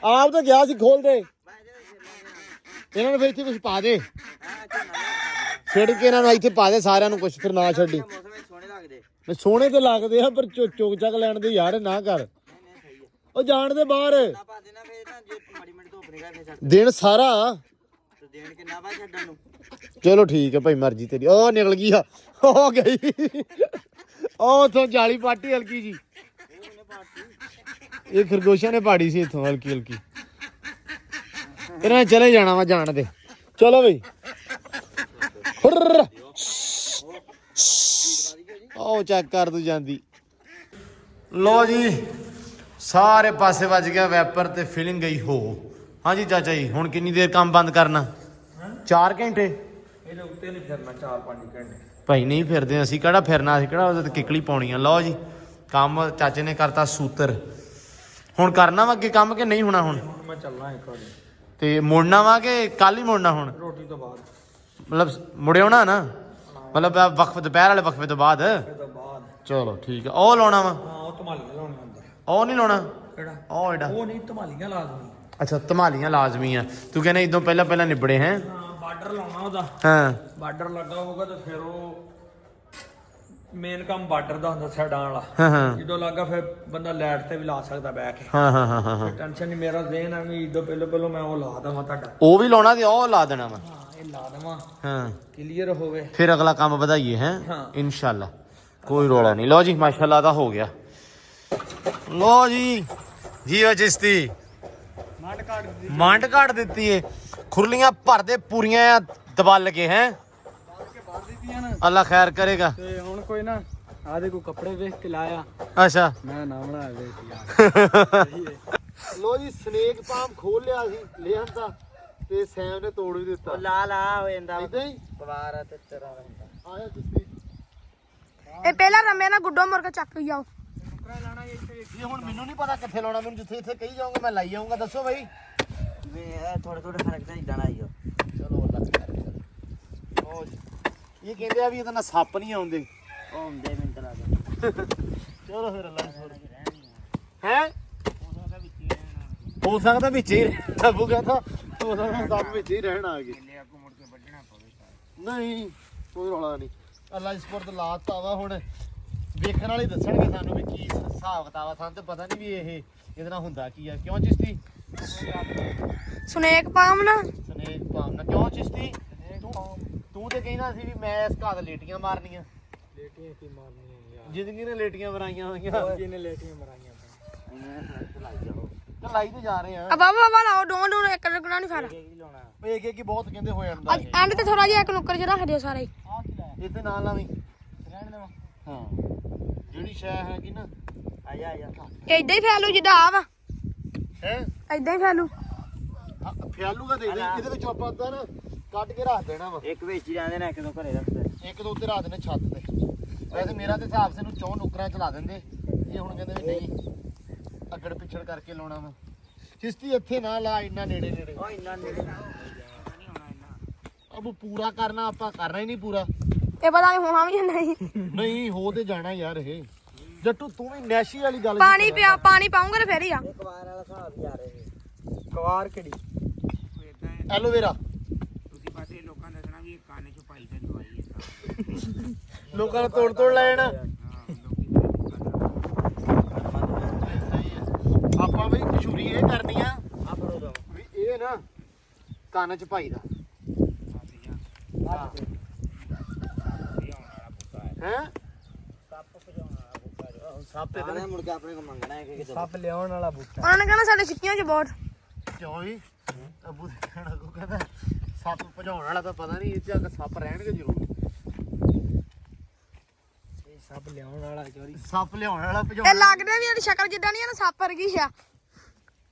ਆਪ ਤਾਂ ਗਿਆ ਸੀ ਖੋਲ ਦੇ ਇਹਨਾਂ ਨੂੰ ਫਿਰ ਇੱਥੇ ਕੁਝ ਪਾ ਦੇ ਛੱਡ ਕੇ ਇਹਨਾਂ ਨੂੰ ਇੱਥੇ ਪਾ ਦੇ ਸਾਰਿਆਂ ਨੂੰ ਕੁਝ ਫਿਰ ਨਾ ਛੱਡੀ ਸੋਹਣੇ ਲੱਗਦੇ ਸੋਹਣੇ ਤੇ ਲੱਗਦੇ ਆ ਪਰ ਚੁੱਕ ਚੱਕ ਲੈਣ ਦੇ ਯਾਰ ਨਾ ਕਰ ਉਹ ਜਾਣ ਦੇ ਬਾਹਰ ਦਿਨ ਸਾਰਾ ਚਲੋ ਠੀਕ ਹੈ ਭਾਈ ਮਰਜ਼ੀ ਤੇਰੀ ਉਹ ਨਿਕਲ ਗਈ ਆ ਹੋ ਗਈ ਉਹ ਉਥੋਂ ਜਾਲੀ ਪਾਟੀ ਹਲਕੀ ਜੀ ਇਹ ਖਰਗੋਸ਼ਾਂ ਨੇ ਪਾੜੀ ਸੀ ਇਥੋਂ ਹਲਕੀ ਹਲਕੀ ਇਹਨਾਂ ਨੇ ਚਲੇ ਜਾਣਾ ਵਾ ਜਾਣ ਦੇ ਚਲੋ ਬਈ ਉਹ ਚੈੱਕ ਕਰ ਤੂੰ ਜਾਂਦੀ ਲੋ ਜੀ ਸਾਰੇ ਪਾਸੇ ਵੱਜ ਗਿਆ ਵੈਪਰ ਤੇ ਫਿਲਿੰਗ ਗਈ ਹੋ ਹਾਂਜੀ ਚਾਚਾ ਜੀ ਹੁਣ ਕਿੰਨੀ ਦੇਰ ਕੰਮ ਬੰਦ ਕਰਨਾ 4 ਘੰਟੇ ਇਹਦੇ ਉੱਤੇ ਨਹੀਂ ਫਿਰਨਾ 4-5 ਘੰਟੇ ਭਾਈ ਨਹੀਂ ਫਿਰਦੇ ਅਸੀਂ ਕਿਹੜਾ ਫਿਰਨਾ ਅਸੀਂ ਕਿਹੜਾ ਉਹਦੇ ਤੇ ਕਿੱਕਲੀ ਪਾਉਣੀ ਆ ਲਓ ਜੀ ਕੰਮ ਚਾਚੇ ਨੇ ਕਰਤਾ ਸੂਤਰ ਹੁਣ ਕਰਨਾ ਵਾ ਅੱਗੇ ਕੰਮ ਕਿ ਨਹੀਂ ਹੋਣਾ ਹੁਣ ਮੈਂ ਚੱਲਣਾ ਇੱਕ ਵਾਰੀ ਤੇ ਮੁੜਨਾ ਵਾ ਕਿ ਕੱਲ ਹੀ ਮੁੜਨਾ ਹੁਣ ਰੋਟੀ ਤੋਂ ਬਾਅਦ ਮਤਲਬ ਮੁੜਿਓ ਨਾ ਮਤਲਬ ਵਕਫ ਦੁਪਹਿਰ ਵਾਲੇ ਵਕਫੇ ਤੋਂ ਬਾਅਦ ਚਲੋ ਠੀਕ ਆ ਉਹ ਲਾਉਣਾ ਵਾ ਹਾਂ ਉਹ ਧਮਾਲੀਆਂ ਲਾਉਣੀ ਹੁੰਦਾ ਉਹ ਨਹੀਂ ਲਾਉਣਾ ਕਿਹੜਾ ਉਹ ਇਹਦਾ ਉਹ ਨਹੀਂ ਧਮਾਲੀਆਂ ਲਾਜ਼ਮੀ ਅੱਛਾ ਧਮਾਲੀਆਂ ਲਾਜ਼ਮੀ ਆ ਤੂੰ ਕਹਿੰਦਾ ਇਦੋਂ ਪਹਿਲਾਂ ਨਿਬੜੇ ਹੈ ਹਾਂ ਬਾਰਡਰ ਲਾਉਣਾ ਉਹਦਾ ਹਾਂ ਬਾਰਡਰ ਲੱਗਾ ਹੋਊਗਾ ਤੇ ਫਿਰ ਉਹ ਮੇਨ ਕੰਮ ਬਾਰਡਰ ਦਾ ਹੁੰਦਾ ਸਾਈਡਾਂ ਵਾਲਾ ਹਾਂ ਜਦੋਂ ਲੱਗਾ ਫਿਰ ਬੰਦਾ ਲਾਈਟ ਤੇ ਵੀ ਲਾ ਸਕਦਾ ਬਹਿ ਕੇ ਹਾਂ ਟੈਨਸ਼ਨ ਨਹੀਂ ਮੇਰਾ ਦੇਣ ਆ ਵੀ ਇਦੋਂ ਪਹਿਲਾਂ ਮੈਂ ਉਹ ਲਾ ਦਵਾਂ ਤੁਹਾਡਾ ਉਹ ਵੀ ਲਾਉਣਾ ਤੇ ਉਹ ਲਾ ਦੇਣਾ ਵਾ ਹਾਂ ਇਹ ਲਾ ਦਵਾਂ ਹਾਂ ਕਲੀਅਰ ਹੋਵੇ ਫਿਰ ਅਗਲਾ ਕੰਮ ਵਧਾਈਏ ਹੈ ਹਾਂ। ਇਨਸ਼ਾਅੱਲਾ ਕੋਈ ਰੋਲਾ ਨਹੀਂ ਲਓ ਜੀ ਮਾਸ਼ਾਅੱਲਾ ਦਾ ਹੋ ਗਿਆ ਲਓ ਜੀ ਜੀਓ ਚਿਸ਼ਤੀ ਮੰਡ ਕੱਢ ਦਿੱਤੀ ਏ ਖੁਰਲੀਆਂ ਭਰਦੇ ਪੂਰੀਆਂ ਦਬਲ ਕੇ ਹੈ ਅੱਲਾ ਖੈਰ ਕਰੇਗਾ ਤੇ ਹੁਣ ਕੋਈ ਨਾ ਆਦੇ ਕੋ ਕੱਪੜੇ ਵੇਖ ਕੇ ਲਾਇਆ ਅੱਛਾ ਮੈਂ ਨਾ ਬਣਾ ਵੇਖ ਯਾਰ ਲੋ ਜੀ ਸਨੇਕ ਪਾਮ ਖੋਲ ਲਿਆ ਸੀ ਲਿਆਂਦਾ ਤੇ ਸੈਮ ਨੇ ਤੋੜ ਵੀ ਦਿੱਤਾ ਲਾ ਹੋ ਜਾਂਦਾ ਇਦਾਂ ਹੀ ਪਵਾਰ ਤੇ ਤੇਰਾ ਹੁੰਦਾ ਆਇਆ ਤੁਸੀਂ ਇਹ ਪਹਿਲਾਂ ਰਮੇ ਨਾਲ ਗੁੱਡੋ ਮੁਰਗਾ ਚੱਕ ਜਾਓ ਇਹ ਹੁਣ ਮੈਨੂੰ ਨਹੀਂ ਪਤਾ ਕਿੱਥੇ ਲਾਉਣਾ ਮੈਨੂੰ ਜਿੱਥੇ ਇੱਥੇ ਕਹੀ ਜਾਓਗੇ ਮੈਂ ਲਾਈ ਜਾਊਂਗਾ ਦੱਸੋ ਬਾਈ ਵੇ ਥੋੜੇ ਫਰਕ ਤਾਂ ਇਦਾਂ ਆਈਓ ਚਲੋ ਅੱਲਾ ਖੈਰ ਉਹ ਇਹ ਕਹਿੰਦੇ ਆ ਵੀ ਇਹਦਾ ਨਾ ਸੱਪ ਨਹੀਂ ਆਉਂਦੇ ਉਹ ਹੁੰਦੇ ਮਿੰਟ ਲੱਗ ਚਲੋ ਫਿਰ ਅੱਲਾ ਹੈ ਹੋ ਸਕਦਾ ਵਿੱਚ ਹੀ ਰੱਬੂ ਕਹਿੰਦਾ ਹੋ ਸਕਦਾ ਸੱਪ ਵਿੱਚ ਹੀ ਰਹਿਣ ਆ ਗਏ ਨਹੀਂ ਕੋਈ ਰੌਲਾ ਨਹੀਂ ਅੱਲਾ ਇਸ ਪਰ ਲਾਤਾ ਵਾ ਹੁਣ ਵੇਖਣ ਵਾਲੇ ਦੱਸਣਗੇ ਸਾਨੂੰ ਵੀ ਕੀ ਹਿਸਾਬ ਕਿਤਾਬ ਆ ਸਾਨੂੰ ਤਾਂ ਪਤਾ ਨਹੀਂ ਵੀ ਇਹ ਇਹਦੇ ਨਾਲ ਹੁੰਦਾ ਕੀ ਆ ਕਿਉਂ ਚਿਸ਼ਤੀ ਸਨੇਕ ਪਾਮ ਨਾ ਸਨੇਕ ਪਾਮ ਨਾ ਕਿਉਂ ਚਿਸ਼ਤੀ ਤੂੰ ਤੇ ਕਹਿੰਦਾ ਸੀ ਵੀ ਮੈਂ ਇਸ ਘਾਤ ਲੇਟੀਆਂ ਮਾਰਨੀਆਂ ਲੇਟੀਆਂ ਕੀ ਮਾਰਨੀਆਂ ਯਾਰ ਜ਼ਿੰਦਗੀ ਨੇ ਲੇਟੀਆਂ ਮਰਾਈਆਂ ਹੋਈਆਂ ਜਿਹਨੇ ਲੇਟੀਆਂ ਮਰਾਈਆਂ ਲਾਈ ਤੇ ਜਾ ਰਹੇ ਆ ਆ ਬਾਬਾ ਲਾਓ ਡੋਂ ਇੱਕ ਲੱਗਣਾ ਨਹੀਂ ਫਿਰ ਓਏ ਇੱਕ ਹੀ ਬਹੁਤ ਕਹਿੰਦੇ ਹੋ ਜਾਂਦਾ ਅੱਜ ਐਂਡ ਤੇ ਥੋੜਾ ਜਿਹਾ ਇੱਕ ਨੁੱਕਰ ਜਿਹਾ ਰੱਖ ਦਿਓ ਸਾਰੇ ਇੱਥੇ ਨਾਲ ਲਾਵੀਂ ਰਹਿਣ ਦੇਵਾਂ ਹਾਂ ਜਿਹੜੀ ਸ਼ੈ ਹੈਗੀ ਨਾ ਆਇਆ ਇਦਾਂ ਹੀ ਫੈਲੂ ਜਿੱਦਾਂ ਆ ਵਾ ਹੈ ਇਦਾਂ ਹੀ ਫੈਲੂ ਫਿਆਲੂਗਾ ਦੇ ਦੇ ਇਹਦੇ ਵਿੱਚ ਆਪਾਂ ਤਾਂ ਨਾ ਕੱਢ ਕੇ ਰੱਖ ਦੇਣਾ ਵਾ ਇੱਕ ਵਿੱਚ ਹੀ ਜਾਂਦੇ ਨੇ ਇੱਕ ਦੋ ਘਰੇ ਰੱਖਦੇ ਇੱਕ ਦੋ ਉੱਤੇ ਰੱਖ ਦੇਣੇ ਛੱਤ ਤੇ ਵੈਸੇ ਮੇਰਾ ਤੇ ਹਿਸਾਬ ਸੇ ਨੂੰ ਚੌਂ ਨੁਕਰਾਂ ਚਲਾ ਦਿੰਦੇ ਇਹ ਹੁਣ ਕਹਿੰਦੇ ਵੀ ਨਹੀਂ ਅੱਗੜ ਪਿੱਛੜ ਕਰਕੇ ਲਾਉਣਾ ਵਾ ਚਿਸ਼ਤੀ ਇੱਥੇ ਨਾ ਲਾ ਇੰਨਾ ਨੇੜੇ ਉਹ ਇੰਨਾ ਨੇੜੇ ਅਬ ਪੂਰਾ ਕਰਨਾ ਆਪਾਂ ਕਰਨਾ ਹੀ ਨਹੀਂ ਪੂਰਾ ਇਹ ਪਤਾ ਨਹੀਂ ਹੋਣਾ ਵੀ ਜਾਂ ਨਹੀਂ ਨਹੀਂ ਹੋ ਤੇ ਜਾਣਾ ਯਾਰ ਇਹ ਜੱਟੂ ਤੂੰ ਵੀ ਨੈਸ਼ੀ ਵਾਲੀ ਗੱਲ ਪਾਣੀ ਪਿਆ ਪਾਣੀ ਪਾਉਂਗਾ ਤੇ ਫੇਰ ਹੀ ਆ ਕਵਾਰ ਵਾਲਾ ਹਿਸਾਬ ਹੀ ਆ ਰਹੇ ਕਵਾਰ ਕਿਹੜੀ ਐਲੋਵੇਰਾ ਤੁਸੀਂ ਪਾਸੇ ਲੋਕਾਂ ਦੱਸਣਾ ਵੀ ਕਾਨੇ ਚ ਪਾਈ ਤੇ ਦਵਾਈ ਲੋਕਾਂ ਨੂੰ ਤੋੜ ਲੈ ਜਾਣਾ ਆਪਾਂ ਵੀ ਮਸ਼ਹੂਰੀ ਇਹ ਕਰਨੀ ਆ ਵੀ ਇਹ ਨਾ ਕੰਨ ਚ ਪਾਈ ਦਾ ਹੈ ਸੱਪ ਤੇ ਤਾਂ ਮੁੜ ਕੇ ਆਪਣੇ ਕੋ ਮੰਗਣਾ ਹੈ ਕਿ ਸੱਪ ਲਿਆਉਣ ਵਾਲਾ ਬੂਟਾ ਉਹਨਾਂ ਨੇ ਕਹਿਣਾ ਸਾਡੇ ਸਿੱਕੀਆਂ 'ਚ ਬਹੁਤ ਕਿਉਂ ਵੀ ਅੱਬੂ ਦੇ ਕਹਿਣਾ ਕੋ ਕਹਿੰਦਾ ਸੱਪ ਭਜਾਉਣ ਵਾਲਾ ਤਾਂ ਪਤਾ ਨਹੀਂ ਇਹ ਚ ਸੱਪ ਰਹਿਣਗੇ ਜ਼ਰੂਰ ਇਹ ਸੱਪ ਲਿਆਉਣ ਵਾਲਾ ਚੋਰੀ ਸੱਪ ਲਿਆਉਣ ਵਾਲਾ ਇਹ ਭਜਾਉਣ ਲੱਗਦੇ ਵੀ ਇਹਦੀ ਸ਼ਕਲ ਜਿੱਦਾਂ ਨਹੀਂ ਆ ਨਾ ਸੱਪ ਵਰਗੀ ਆ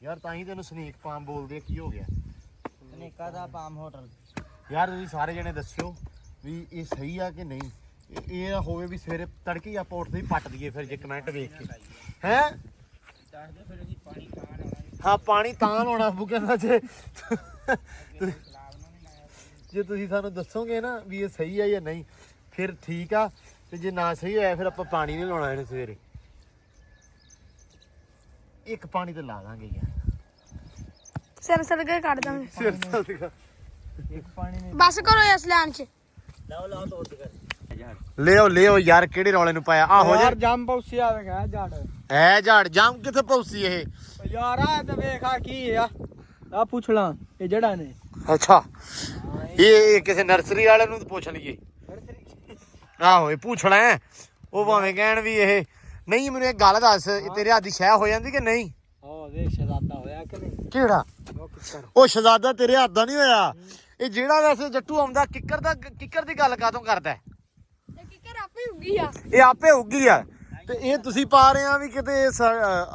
ਯਾਰ ਤਾਂ ਹੀ ਤੈਨੂੰ ਸਨੇਕ ਪਾਮ ਬੋਲਦੇ ਆ, ਕੀ ਹੋ ਗਿਆ ਅਨੇਕਾ ਦਾ ਪਾਮ ਹੋਟਲ ਯਾਰ ਤੁਸੀਂ ਸਾਰੇ ਜਣੇ ਦੱਸਿਓ ਵੀ ਇਹ ਸਹੀ ਆ ਕਿ ਨਹੀਂ ਇਹ ਨਾ ਹੋਵੇ ਵੀ ਸਵੇਰੇ ਤੜਕੇ ਹੀ ਆਪਾਂ ਉੱਠਦੇ ਹੀ ਪੱਟ ਦਈਏ ਫਿਰ ਜੇ ਕਮੈਂਟ ਵੇਖ ਕੇ ਹੈ। ਹਾਂ ਪਾਣੀ ਤਾਂ ਲਾਉਣਾ ਬੂ ਕਹਿੰਦਾ ਜੇ ਤੁਸੀਂ ਸਾਨੂੰ ਦੱਸੋਗੇ ਨਾ ਵੀ ਇਹ ਸਹੀ ਆ ਜਾਂ ਨਹੀਂ ਫਿਰ ਠੀਕ ਆ, ਤੇ ਜੇ ਨਾ ਸਹੀ ਹੋਇਆ ਫਿਰ ਆਪਾਂ ਪਾਣੀ ਨਹੀਂ ਲਾਉਣਾ ਇਹਨੂੰ ਸਵੇਰੇ। ਇੱਕ ਪਾਣੀ ਤੇ ਲਾ ਦਾਂਗੇ ਯਾਰ, ਸਿਰ ਕੇ ਕੱਢ ਦਾਂਗੇ। ਸਿਰ ਸਦਕਾ ਇੱਕ ਪਾਣੀ ਨਹੀਂ ਬਸ ਕਰੋ ਇਸ ਲੈਣ ਚ। ਲਿਓ ਯਾਰ, ਕਿਹੜੇ ਰੌਲੇ ਨੂੰ ਪਾਇਆ ਆਹੋ ਯਾਰ ਜੰਮ ਪੌਸੀ ਆਵੇਗਾ ਜੜ ਐ ਝਾੜ ਜਾਮ ਕਿੱਥੇ ਪੌਸੀ ਇਹ? ਯਾਰ ਆ ਤੇ ਵੇਖਾ ਕੀ ਆ ਆ ਪੁੱਛ ਲਾਂ ਇਹ ਜੜਾ ਨੇ। ਅੱਛਾ ਇਹ ਕਿਸੇ ਨਰਸਰੀ ਵਾਲੇ ਨੂੰ ਪੁੱਛ ਲਈਏ। ਆਹੋ ਇਹ ਪੁੱਛਣਾ ਉਹ ਭਾਵੇਂ ਕਹਿਣ ਵੀ ਇਹ ਨਹੀਂ। ਮੈਨੂੰ ਇੱਕ ਗੱਲ ਦੱਸ, ਤੇਰੇ ਹੱਥ ਦੀ ਸ਼ੈ ਹੋ ਜਾਂਦੀ ਕਿ ਨਹੀਂ? ਉਹ ਦੇਖ ਸ਼ਹਜ਼ਾਦਾ ਹੋਇਆ ਕਿ ਨਹੀਂ? ਕਿਹੜਾ? ਉਹ ਕਿੱਕਰ ਉਹ ਸ਼ਹਜ਼ਾਦਾ ਤੇਰੇ ਹੱਥ ਦਾ ਨਹੀਂ ਹੋਇਆ। ਇਹ ਜਿਹੜਾ ਵੈਸੇ ਜੱਟੂ ਆਉਂਦਾ ਕਿੱਕਰ ਦੀ ਗੱਲ ਕਾਹਤੋਂ ਕਰਦਾ? ਇਹ ਕਿੱਕਰ ਆਪੇ ਉੱਗੀ ਆ। ਇਹ ਆਪੇ ਉੱਗੀ ਆ ਤੇ ਇਹ ਤੁਸੀਂ ਪਾ ਰਹੇ ਆ ਵੀ ਕਿਤੇ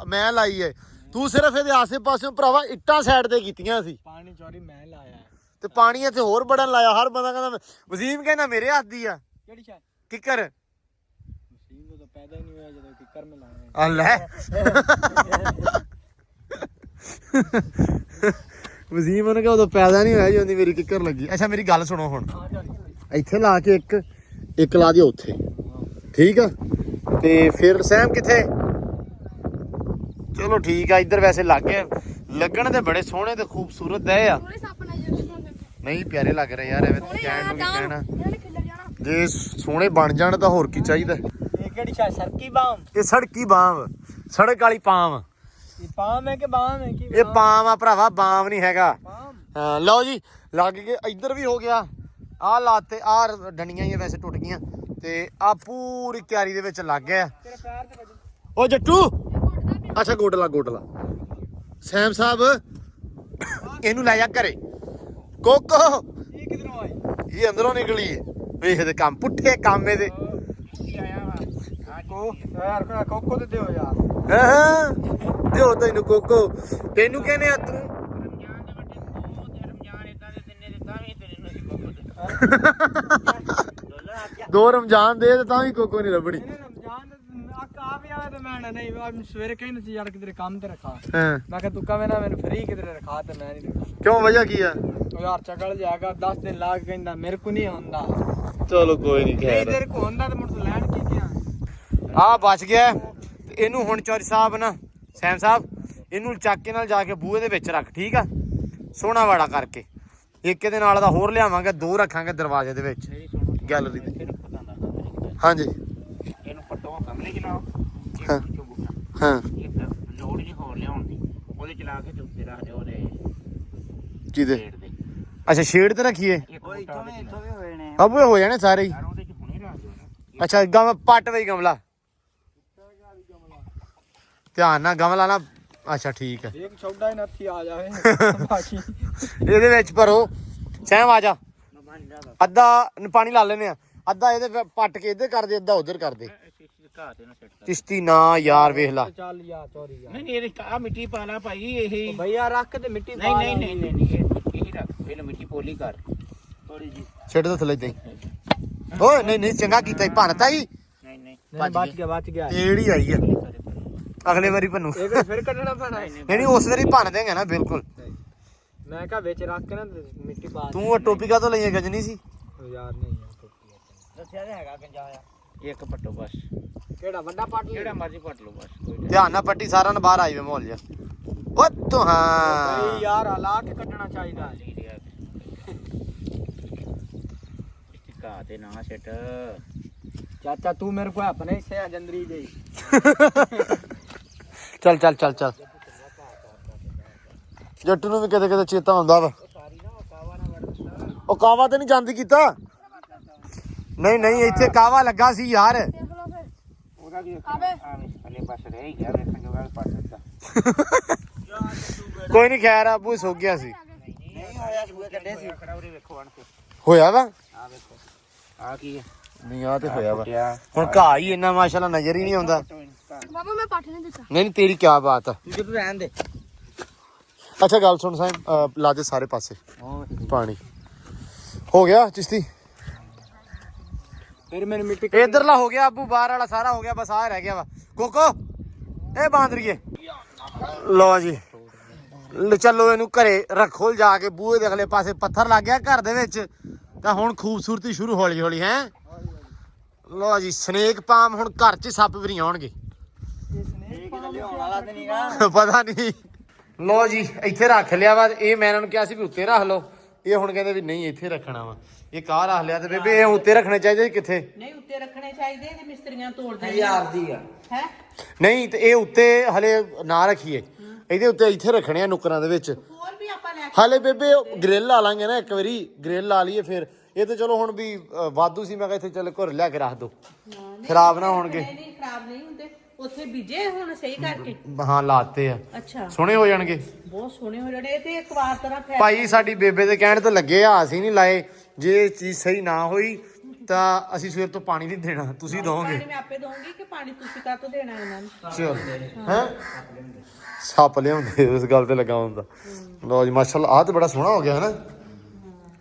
ਮੈਂ ਲਾਈ ਏ। ਤੂੰ ਸਿਰਫ ਇਹਦੇ ਆਸੇ ਪਾਸਿਓਂ ਭਰਾਵਾ ਇੱਟਾਂ ਸਾਈਡ ਤੇ ਕੀਤੀਆਂ ਸੀ, ਪਾਣੀ ਚੋਰੀ ਮੈਂ ਲਾਇਆ ਤੇ ਪਾਣੀ ਇੱਥੇ ਹੋਰ ਬੜਨ ਲਾਇਆ। ਹਰ ਬੰਦਾ ਕਹਿੰਦਾ ਵਸੀਮ ਕਹਿੰਦਾ ਮੇਰੇ ਹੱਥ ਦੀ ਆ ਕਿਹੜੀ ਸ਼ਾਇ ਕਿੱਕਰ। ਮਸ਼ੀਨ ਤੋਂ ਪੈਦਾ ਹੀ ਨਹੀਂ ਹੋਇਆ ਜਦੋਂ ਕਿੱਕਰ ਮੈਂ ਲਾਇਆ। ਆ ਲੈ ਵਸੀਮ ਉਹਨੇ ਕਿਹਾ ਉਦੋਂ ਪੈਦਾ ਨਹੀਂ ਹੋਇਆ ਜਦੋਂ ਮੇਰੀ ਕਿੱਕਰ ਲੱਗੀ। ਅੱਛਾ ਮੇਰੀ ਗੱਲ ਸੁਣੋ ਹੁਣ, ਇੱਥੇ ਲਾ ਕੇ ਇੱਕ ਲਾ ਦਿਓ ਉੱਥੇ, ਠੀਕ ਆ? ਤੇ ਫਿਰ ਸਹਿਮ ਕਿੱਥੇ? ਚਲੋ ਠੀਕ ਆ, ਇੱਧਰ ਵੈਸੇ ਲੱਗ ਗਏ ਲੱਗਣ ਤੇ ਬੜੇ ਸੋਹਣੇ ਤੇ ਖੂਬਸੂਰਤ ਦੇ ਆ। ਥੋੜੇ ਸੱਪ ਨਜ਼ਰ ਨਹੀਂ ਪਿਆਰੇ ਲੱਗ ਰਹੇ ਯਾਰ, ਐਵੇਂ ਤੁਸੀਂ ਕਹਿਣ ਨੂੰ ਕੀ ਕਹਿਣਾ। ਇਹਨਾਂ ਨੇ ਖਿੱਲਰ ਜਾਣਾ। ਜੇ ਸੋਹਣੇ ਬਣ ਜਾਣ ਤਾਂ ਹੋਰ ਕੀ ਚਾਹੀਦਾ। ਇਹ ਕਿਹੜੀ ਸ਼ਾਇ ਸਰਕੀ ਬਾਮ? ਇਹ ਸੜਕੀ ਬਾਮ, ਸੜਕ ਵਾਲੀ ਪਾਮ। ਇਹ ਪਾਮ ਹੈ ਕਿ ਬਾਮ ਹੈ? ਕੀ ਇਹ ਪਾਮ ਆ ਭਰਾਵਾ, ਬਾਮ ਨਹੀਂ ਹੈਗਾ। ਪਾਮ ਹਾਂ ਲਓ ਜੀ ਲੱਗ ਗਏ। ਇੱਧਰ ਵੀ ਹੋ ਗਿਆ, ਆਹ ਲਾਤੇ, ਆਹ ਡੰਡੀਆਂ ਹੀ ਵੈਸੇ ਟੁੱਟ ਗਈਆਂ ਤੇ ਆ ਪੂਰੀ ਕਿਆਰੀ ਦੇ ਵਿੱਚ ਲੱਗ ਗਿਆ। ਤੇਰੇ ਪੈਰ ਤੇ ਵੱਜ। ਓ ਜੱਟੂ, ਅੱਛਾ ਗੋਡਲਾ ਸੈਮ ਸਾਹਿਬ ਇਹਨੂੰ ਲੈ ਜਾ ਘਰੇ। ਕੋਕੋ ਇਹ ਕਿਧਰੋਂ ਆਈ? ਇਹ ਅੰਦਰੋਂ ਨਿਕਲੀ ਏ। ਵੇਖ ਇਹਦੇ ਕੰਮ ਪੁੱਠੇ ਕੰਮ ਇਹਦੇ। ਕੋ ਯਾਰ ਕੋਕੋ ਤੇ ਦਿਓ ਯਾਰ। ਹਾਂ ਦਿਓ ਤੈਨੂੰ ਕੋਕੋ, ਤੈਨੂੰ ਕਹਿੰਦੇ ਆ ਤੂੰ। ਦੋ ਰਮਜ਼ਾਨ ਦੇ ਤੇ ਤਾਂ ਵੀ ਕੋਕੋ ਨਹੀਂ ਲੱਭਣੀ। ਇਹਨੇ ਰਮਜ਼ਾਨ ਆ ਵੀ ਆਵੇ ਤੇ ਮੈਂ ਨਹੀਂ ਸਵੇਰੇ ਕਹਿੰਦੇ ਸੀ ਯਾਰ ਕਿਧਰੇ ਕੰਮ ਤੇ ਰਖਾ। ਹਾਂ ਮੈਂ ਕਿਹਾ ਤੂੰ ਕਵੇਂ ਨਾ ਮੈਨੂੰ ਫਰੀ ਕਿਧਰੇ ਰਖਾ ਤੇ ਮੈਂ ਨਹੀਂ ਰਖਾ। ਕਿਉਂ ਵਜ੍ਹਾ ਕੀ ਆ? ਉਹ ਯਾਰ ਚਕਲ ਜਾਏਗਾ 10 ਦਿਨ ਲਾ ਕੇ ਕਹਿੰਦਾ ਮੇਰੇ ਕੋ ਨਹੀਂ ਹੁੰਦਾ। ਚਲੋ ਕੋਈ ਨਹੀਂ ਨਹੀਂ ਤੇਰੇ ਕੋ ਹੁੰਦਾ ਤੇ ਮੁੜ ਤੋਂ ਲੈਣ ਕੀ ਗਿਆ। ਆ ਬਚ ਗਿਆ ਤੇ ਇਹਨੂੰ ਹੁਣ ਚੌਰੀ ਸਾਹਿਬ ਨਾ ਸੈਮ ਸਾਹਿਬ ਇਹਨੂੰ ਚੱਕ ਕੇ ਨਾਲ ਜਾ ਕੇ ਬੂਹੇ ਦੇ ਵਿੱਚ ਰੱਖ, ਠੀਕ ਆ? ਸੋਹਣਾ ਵਾੜਾ ਕਰਕੇ ਇੱਕ ਇਹਦੇ ਨਾਲ ਦਾ ਹੋਰ ਲਿਆਵਾਂਗੇ, ਦੋ ਰੱਖਾਂਗੇ ਦਰਵਾਜ਼ੇ ਦੇ ਵਿੱਚ ਗੈਲਰੀ ਦੇ। ਹਾਂਜੀ ਇਹਨੂੰ ਪੱਟੋ ਕਮਰੇ ਚ ਲਾਓ। ਹਾਂ ਹਾਂ ਇੱਕ ਲੋੜ ਨਹੀਂ ਹੋਰ ਲਿਆਉਣ ਦੀ, ਉਹਦੇ ਚਲਾ ਕੇ ਤੇ ਉੱਤੇ ਰੱਖ ਦਿਓ ਉਹਦੇ ਕਿਹਦੇ? ਪੇੜ ਦੇ। ਅੱਛਾ ਸ਼ੇਡ ਤੇ ਰੱਖੀਏ। ਇੱਕ ਬੂਟਾ ਉਹਦੇ ਚ ਲਾ। ਵੀ ਹੋਏ ਨੇ। ਅਬੂ ਹੋ ਜਾਣੇ ਸਾਰੇ ਹੀ। ਯਾਰ ਉਹਦੇ ਚ ਹੁਣੇ ਰੱਖ ਦਿਓ ਨਾ। ਅੱਛਾ ਗਮ ਪੱਟ ਵਈ ਗਮਲਾ, ਧਿਆਨ ਨਾਲ ਗਮਲਾ ਨਾ। ਅੱਛਾ ਠੀਕ ਹੈ, ਇੱਕ ਛੋਟਾ ਹੀ ਨੱਥੀ ਆ ਜਾਵੇ ਬਾਕੀ ਇਹਦੇ ਵਿੱਚ ਭਰੋ। ਸਹਿਮ ਆ ਜਾ, ਅੱਧਾ ਪਾਣੀ ਲਾ ਲੈਨੇ ਆ, ਅੱਧਾ ਇਹਦੇ ਵਿੱਚ ਪੱਟ ਕੇ ਇੱਧਰ ਕਰਦੇ, ਅੱਧਾ ਉਧਰ ਕਰਦੇ। ਘਾਹ ਤੇ ਨਾ ਸਿੱਟ ਕਰ। ਚਿਸ਼ਤੀ ਨਾ ਯਾਰ ਵੇਖ ਲਾ। ਚੱਲ ਯਾਰ ਚੋਰੀ ਯਾਰ। ਨਹੀਂ ਇਹਦੇ ਆ ਮਿੱਟੀ ਪਾ ਲਾ ਭਾਈ। ਇਹ ਭਈਆ ਰੱਖ ਤੇ ਮਿੱਟੀ ਨਹੀਂ ਨਹੀਂ ਨਹੀਂ ਨਹੀਂ ਇਹ ਰੱਖ, ਪਹਿਲਾਂ ਮਿੱਟੀ ਪੋਲੀ ਕਰ ਥੋੜੀ ਜੀ। ਛੱਡ ਦੋ ਥੱਲੇ ਤੇ ਓਏ ਨਹੀਂ ਨਹੀਂ ਚੰਗਾ ਕੀਤਾ ਹੀ ਭੰਨਤਾ ਹੀ। ਨਹੀਂ ਨਹੀਂ ਬਚ ਗਿਆ ਕਿਹੜੀ ਆਈ ਆ ਅਗਲੇ ਵਾਰੀ ਭੰਨੂ। ਇਹ ਫਿਰ ਕੱਢਣਾ ਪੈਣਾ। ਨਹੀਂ ਉਸ ਵਾਰੀ ਭੰਨ ਦੇਂਗੇ ਨਾ ਬਿਲਕੁਲ। ਮੈਂ ਕਿਹਾ ਵਿੱਚ ਰੱਖ ਕੇ ਨਾ ਮਿੱਟੀ ਪਾ ਤੂੰ ਉਹ ਟੋਪੀ ਕਾ ਤੋਂ ਲਈਏ ਗਜਨੀ ਸੀ? ਯਾਰ ਨਹੀਂ ਯਾਰ ਟੋਪੀ ਦੱਸਿਆ ਤੇ ਹੈਗਾ ਗੰਜਾ ਹੋਇਆ। ਇੱਕ ਪੱਟੋ ਬਸ, ਕਿਹੜਾ ਵੱਡਾ ਪੱਟ ਜਿਹੜਾ ਮਰਜ਼ੀ ਪੱਟ ਲਓ ਬਸ, ਕੋਈ ਧਿਆਨ ਨਾਲ ਪੱਟੀ, ਸਾਰਾ ਨਾ ਬਾਹਰ ਆਈ ਵੇ ਮਾਹੌਲ ਜਿਹਾ। ਓ ਤੂੰ ਹਾਂ ਨਹੀਂ ਯਾਰ ਹਲਾ ਕੇ ਕੱਢਣਾ ਚਾਹੀਦਾ। ਘਾਹ ਤੇ ਨਾ ਸਿੱਟ। ਚਾਚਾ ਤੂੰ ਮੇਰੇ ਕੋ ਆਪਣੇ ਸੇ ਜੰਦਰੀ ਦੇ। ਚੱਲ ਚੱਲ ਚੱਲ ਚੱਲ। ਜੱਟੂ ਨੂੰ ਵੀ ਕਿਤੇ ਕਿਤੇ ਚੇਤਾ ਹੁੰਦਾ ਵਾ। ਉਹ ਕਾਵਾ ਤੇ ਨਹੀਂ ਜਾਂਦੀ ਕੀਤਾ। ਨਹੀਂ ਨਹੀਂ ਇੱਥੇ ਕਾਵਾ ਲੱਗਾ ਸੀ ਯਾਰ। ਦੇਖ ਲਓ ਫਿਰ। ਉਹਦਾ ਵੀ ਆਵੇ। ਆਵੇ ਹਲੇ ਬਸ ਰਹਿ ਹੀ ਗਿਆ, ਵੇਖਣ ਜੋਗਾ ਪੱਟ ਦਿੱਤਾ। ਕੋਈ ਨਹੀਂ ਖੈਰ ਆ ਬੂ ਸੁੱਕ ਗਿਆ ਸੀ। ਨਹੀਂ ਹੋਇਆ ਸੂਏ ਕੱਢੇ ਸੀ। ਖੜਾ ਉਰੇ ਵੇਖੋ ਆਣ ਕੇ। ਹੋਇਆ ਵਾ? ਆ ਵੇਖੋ ਆ ਕੀ ਹੈ। ਨਹੀਂ ਆ ਤੇ ਹੋਇਆ ਵਾ। ਪੁੱਟਿਆ। ਹੁਣ ਘਾਹ ਹੀ ਇੰਨਾ ਮਾਸ਼ਾਅੱਲਾ ਨਜ਼ਰ ਹੀ ਨਹੀਂ ਆਉਂਦਾ। ਬਾਬਾ ਮੈਂ ਪੱਠ ਨਹੀਂ ਦਿੱਤਾ। ਨਹੀਂ ਨਹੀਂ ਤੇਰੀ ਕੀ ਬਾਤ ਆ। ਤੂੰ ਰਹਿਣ ਦੇ। ਅੱਛਾ ਗੱਲ ਸੁਣ ਸਾਹਿਬ, ਲਾ ਦੇ ਸਾਰੇ ਪਾਸੇ ਪਾਣੀ। ਹੋ ਗਿਆ ਚਿਸ਼ਤੀ? फिर मैंने मिट्टी ਇਧਰਲਾ ਹੋ ਗਿਆ ਅੱਬੂ, ਬਾਹਰ ਵਾਲਾ ਸਾਰਾ ਹੋ ਗਿਆ, ਬਸ ਆਹ ਰਹਿ ਗਿਆ ਵਾ। ਕੋਕੋ ਇਹ ਬਾਂਦਰੀਏ ਲੋ ਜੀ, ਚਲੋ ਇਹਨੂੰ ਘਰੇ ਰੱਖੋ ਜਾ ਕੇ, ਬੂਹੇ ਦੇ ਅਗਲੇ ਪਾਸੇ ਪੱਥਰ ਲੱਗ ਗਿਆ ਘਰ ਦੇ ਵਿੱਚ, ਤਾਂ ਹੁਣ ਖੂਬਸੂਰਤੀ ਸ਼ੁਰੂ ਹੌਲੀ ਹੌਲੀ ਹੈ। ਲੋ ਜੀ ਸਨੇਕ ਪਾਮ ਹੁਣ ਘਰ 'ਚ ਸੱਪ ਵੀ ਨਹੀਂ ਆਉਣਗੇ, ਪਤਾ ਨਹੀਂ। ਲੋ ਜੀ ਇੱਥੇ ਰੱਖ ਲਿਆ ਵਾ, ਇਹ ਮੈਂ ਇਹਨਾਂ ਨੂੰ ਕਿਹਾ ਸੀ ਵੀ ਉੱਤੇ ਰੱਖ ਲਓ, ਇਹ ਹੁਣ ਕਹਿੰਦੇ ਵੀ ਨਹੀਂ ਇੱਥੇ ਰੱਖਣਾ ਵਾ। ਇਹ ਕਾਹ ਰੱਖ ਲਿਆ ਤੇ ਬੇਬੇ ਇਹ ਉੱਤੇ ਰੱਖਣੇ ਚਾਹੀਦੇ ਕਿੱਥੇ? ਨਹੀਂ ਉੱਤੇ ਰੱਖਣੇ ਚਾਹੀਦੇ ਤੇ ਮਿਸਤਰੀਆਂ ਤੋੜਦੇ ਹਜ਼ਾਰ ਦੀ ਆ ਹੈ। ਨਹੀਂ ਤੇ ਇਹ ਉੱਤੇ ਹਲੇ ਨਾ ਰੱਖੀਏ, ਇਹਦੇ ਉੱਤੇ ਇੱਥੇ ਰੱਖਣੇ ਆ ਨੁੱਕਰਾਂ ਦੇ ਵਿੱਚ। ਹੋਰ ਵੀ ਆਪਾਂ ਲੈ ਹਾਲੇ ਬੇਬੇ ਗ੍ਰਿਲ ਲਾ ਲਾਂਗੇ ਨਾ, ਇੱਕ ਵਾਰੀ ਗ੍ਰਿਲ ਲਾ ਲਈਏ ਫਿਰ। ਇਹ ਤਾਂ ਚਲੋ ਹੁਣ ਵੀ ਵਾਧੂ ਸੀ, ਮੈਂ ਕਿਹਾ ਇੱਥੇ ਚੱਲ ਘਰ ਲਿਆ ਕੇ ਰੱਖ ਦੋ, ਖਰਾਬ ਨਾ ਹੋਣਗੇ। ਨਹੀਂ ਖਰਾਬ ਨਹੀਂ ਹੁੰਦੇ, ਉੱਥੇ ਬੀਜੇ ਹੁਣ ਸਹੀ ਕਰਕੇ। ਹਾਂ ਲਾਤੇ ਆ, ਅੱਛਾ ਸੋਹਣੇ ਹੋ ਜਾਣਗੇ, ਬਹੁਤ ਸੋਹਣੇ ਹੋ ਜਿਹੜੇ ਤੇ ਇੱਕ ਵਾਰ ਤਰ੍ਹਾਂ ਫੈਲ। ਭਾਈ ਸਾਡੀ ਬੇਬੇ ਦੇ ਕਹਿਣ ਤੋਂ ਲੱਗੇ ਆ, ਅਸੀਂ ਨਹੀਂ ਲਾਏ। ਜੇ ਇਹ ਚੀਜ਼ ਸਹੀ ਨਾ ਹੋਈ ਤਾਂ ਅਸੀਂ ਸਵੇਰ ਤੋਂ ਪਾਣੀ ਨਹੀਂ ਦੇਣਾ, ਤੁਸੀਂ ਦੋਗੇ। ਪਾਣੀ ਮੈਂ ਆਪੇ ਦਊਂਗੀ ਕਿ ਪਾਣੀ ਤੁਸੀਂ ਕਾਹ ਤੋਂ ਦੇਣਾ ਇਹਨਾਂ ਨੂੰ? ਚਲੋ ਹੈ ਸੱਪ ਲਿਆਉਂਦੇ, ਉਸ ਗੱਲ ਤੇ ਲੱਗਾ ਹੁੰਦਾ। ਲੋ ਜੀ ਮਾਸ਼ਾਅੱਲਾ, ਆਹ ਤੇ ਬੜਾ ਸੋਹਣਾ ਹੋ ਗਿਆ ਹੈ ਨਾ,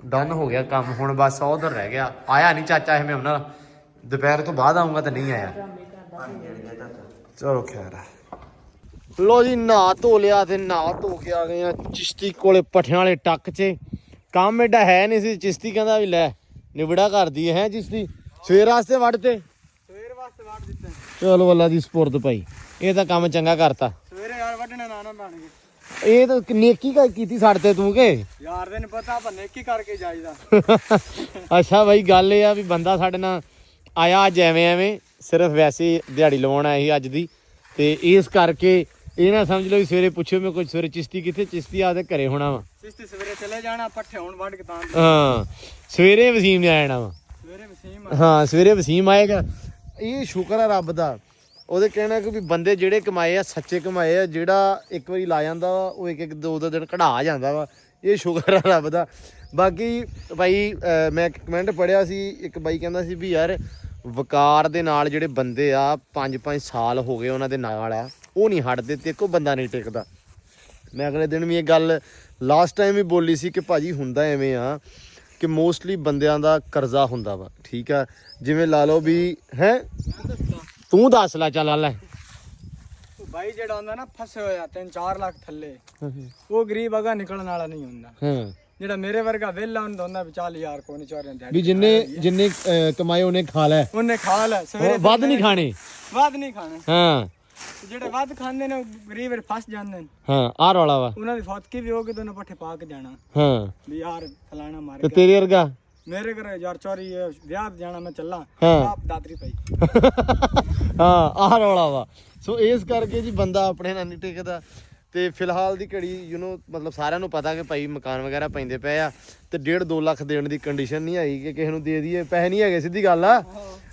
ਡਨ ਹੋ ਗਿਆ ਕੰਮ। ਹੁਣ ਬਸ ਉਧਰ ਰਹਿ ਗਿਆ, ਆਇਆ ਨਹੀਂ ਚਾਚਾ ਇਹ ਮੈਂ ਉਹਨਾਂ ਦੁਪਹਿਰ ਤੋਂ ਬਾਅਦ ਆਉਂਗਾ ਤਾਂ ਨਹੀਂ ਆਇਆ। ਚਲੋ ਖੈਰ ਹੈ। ਲੋ ਜੀ ਨਹਾ ਧੋ ਲਿਆ ਤੇ ਨਹਾ ਧੋ ਕੇ ਆ ਗਏ ਆ ਚਿਸ਼ਤੀ ਕੋਲੇ ਪੱਠਿਆਂ ਵਾਲੇ ਟੱਕ 'ਚ। ਕੰਮ ਏਡਾ ਹੈ ਨਹੀਂ ਸੀ, ਚਿਸ਼ਤੀ ਕਹਿੰਦਾ ਵੀ ਲੈ ਨਿਬੜਾ ਕਰਦੀ ਹੈ ਚਿਸ਼ਤੀ, ਸਵੇਰ ਵਾਸਤੇ ਵੱਢ ਤੇ ਸਵੇਰ ਵਾਸਤੇ ਵੱਢ ਦਿੱਤੇ। ਚਲੋ ਅੱਲਾ ਦੀ ਸਪੁਰਦ ਭਾਈ, ਇਹ ਤਾਂ ਕੰਮ ਚੰਗਾ ਕਰਤਾ। ਸਵੇਰੇ ਯਾਰ ਵੱਢਣੇ ਨਾ ਬਣ ਗਏ, ਇਹ ਤਾਂ ਨੇਕੀ ਕੀਤੀ ਸਾਡੇ ਤੇ ਤੂੰ ਕੇ ਯਾਰ ਦੇ ਨੀ ਪਤਾ ਆਪਾਂ ਨੇਕੀ ਕਰਕੇ ਜਾਈਦਾ। ਅੱਛਾ ਬਾਈ, ਗੱਲ ਇਹ ਆ ਵੀ ਬੰਦਾ ਸਾਡੇ ਨਾਲ ਆਇਆ ਅੱਜ ਐਵੇਂ ਸਿਰਫ ਵੈਸੇ ਦਿਹਾੜੀ ਲਵਾਉਣ ਆਇਆ ਸੀ ਅੱਜ ਦੀ, ਤੇ ਇਸ ਕਰਕੇ ਇਹ ਨਾ ਸਮਝ ਲਓ ਵੀ ਸਵੇਰੇ ਪੁੱਛਿਓ ਮੈਂ ਕੁਝ ਸਵੇਰੇ ਚਿਸ਼ਤੀ ਕਿੱਥੇ, ਚਿਸ਼ਤੀ ਆਪਦੇ ਘਰੇ ਹੋਣਾ ਵਾ। ਚਿਸ਼ਤੀ ਸਵੇਰੇ ਚਲੇ ਜਾਣਾ, ਪੱਠੇ ਹੁਣ ਵੱਢ ਕੇ ਤਾਂ ਹਾਂ ਸਵੇਰੇ ਵਸੀਮ ਨੇ ਆ ਜਾਣਾ ਵਾ। ਸਵੇਰੇ ਵਸੀਮ ਹਾਂ ਸਵੇਰੇ ਵਸੀਮ ਆਏਗਾ। ਇਹ ਸ਼ੁਕਰ ਆ ਰੱਬ ਦਾ, ਉਹਦੇ ਕਹਿਣਾ ਕਿ ਵੀ ਬੰਦੇ ਜਿਹੜੇ ਕਮਾਏ ਆ ਸੱਚੇ ਕਮਾਏ ਆ, ਜਿਹੜਾ ਇੱਕ ਵਾਰੀ ਲਾ ਜਾਂਦਾ ਵਾ ਉਹ ਇੱਕ ਦੋ ਦਿਨ ਕਢਾ ਜਾਂਦਾ ਵਾ, ਇਹ ਸ਼ੁਕਰ ਆ ਰੱਬ ਦਾ। ਬਾਕੀ ਭਾਈ ਮੈਂ ਇੱਕ ਕਮੈਂਟ ਪੜਿਆ ਸੀ, ਇੱਕ ਬਾਈ ਕਹਿੰਦਾ ਸੀ ਵੀ ਯਾਰ ਵਕਾਰ ਦੇ ਨਾਲ ਜਿਹੜੇ ਬੰਦੇ ਆ 5-5 ਸਾਲ ਹੋ ਗਏ ਉਹਨਾਂ ਦੇ ਨਾਲ ਆ, ਉਹ ਨਹੀਂ ਹਟਦੇ ਤੇ ਕੋਈ ਬੰਦਾ ਨਹੀਂ ਟਿਕਦਾ। ਮੈਂ ਅਗਲੇ ਦਿਨ ਵੀ ਇਹ ਗੱਲ ਲਾਸਟ ਟਾਈਮ ਵੀ ਬੋਲੀ ਸੀ ਕਿ ਭਾਜੀ ਹੁੰਦਾ ਐਵੇਂ ਆ ਕਿ ਮੋਸਟਲੀ ਬੰਦਿਆਂ ਦਾ ਕਰਜ਼ਾ ਹੁੰਦਾ ਵਾ, ਠੀਕ ਆ। ਜਿਵੇਂ ਲਾ ਲਓ ਵੀ ਹੈ, ਤੂੰ ਦੱਸ ਲੈ, ਚੱਲ ਲੈ ਬਾਈ ਜਿਹੜਾ ਹੁੰਦਾ ਨਾ ਫਸੇ ਹੋਇਆ 3-4 ਲੱਖ ਥੱਲੇ, ਉਹ ਗਰੀਬ ਅਗਾ ਨਿਕਲਣ ਵਾਲਾ ਨਹੀਂ ਹੁੰਦਾ। ਹਾਂ ਜਿਹੜਾ ਮੇਰੇ ਵਰਗਾ ਵਿਹਲਾ ਹੁੰਦਾ ਵੀ ਚੱਲ ਯਾਰ ਕੋਈ ਨਹੀਂ ਚੋਰਿਆਂ ਵੀ ਜਿੰਨੇ ਕਮਾਏ ਉਹਨੇ ਖਾ ਲੈ, ਉਹਨੇ ਖਾ ਲੈ, ਸਵੇਰੇ ਵੱਧ ਨਹੀਂ ਖਾਣੇ। ਵੱਧ ਨਹੀਂ ਖਾਣੇ, ਹਾਂ ਜਿਹੜੇ ਵੱਧ ਖਾਂਦੇ ਨੇ ਉਹ ਗਰੀਬ ਫਸ ਜਾਂਦੇ ਨੇ। ਹਾਂ ਆਹ ਰੌਲਾ ਵਾ। ਉਹਨਾਂ ਦੀ ਫੌਤਕੀ ਵੀ ਹੋਗੀ ਤਾਂ ਉਹਨਾਂ ਪੱਠੇ ਪਾ ਕੇ ਜਾਣਾ ਹਾਂ ਵੀ ਯਾਰ ਫਲਾਣਾ ਮਾਰ ਤੇ ਗਿਆ। ਤੇਰੇ ਵਰਗਾ ਮੇਰੇ ਘਰੇ ਯਾਰ ਚੋਰੀ ਵਿਆਹ ਤੇ ਜਾਣਾ, ਮੈਂ ਚੱਲਾਂ ਹਾਂ। ਆਪ ਦਾਤਰੀ ਪਈ। ਹਾਂ ਆਹ ਰੌਲਾ ਵਾ। ਸੋ ਇਸ ਕਰਕੇ ਜੀ ਬੰਦਾ ਆਪਣੇ ਨਾਲ ਨਹੀਂ ਟਿਕਦਾ। ਤੇ ਫਿਲਹਾਲ ਦੀ ਘੜੀ ਮਤਲਬ ਸਾਰਿਆਂ ਨੂੰ ਪਤਾ ਕਿ ਭਾਈ ਮਕਾਨ ਵਗੈਰਾ ਪੈਂਦੇ ਪਏ ਆ, ਤੇ 1.5-2 ਲੱਖ ਦੇਣ ਦੀ ਕੰਡੀਸ਼ਨ ਨਹੀਂ ਆਈ ਕਿ ਕਿਸੇ ਨੂੰ ਦੇ ਦਈਏ, ਪੈਸੇ ਨਹੀਂ ਹੈਗੇ, ਸਿੱਧੀ ਗੱਲ ਆ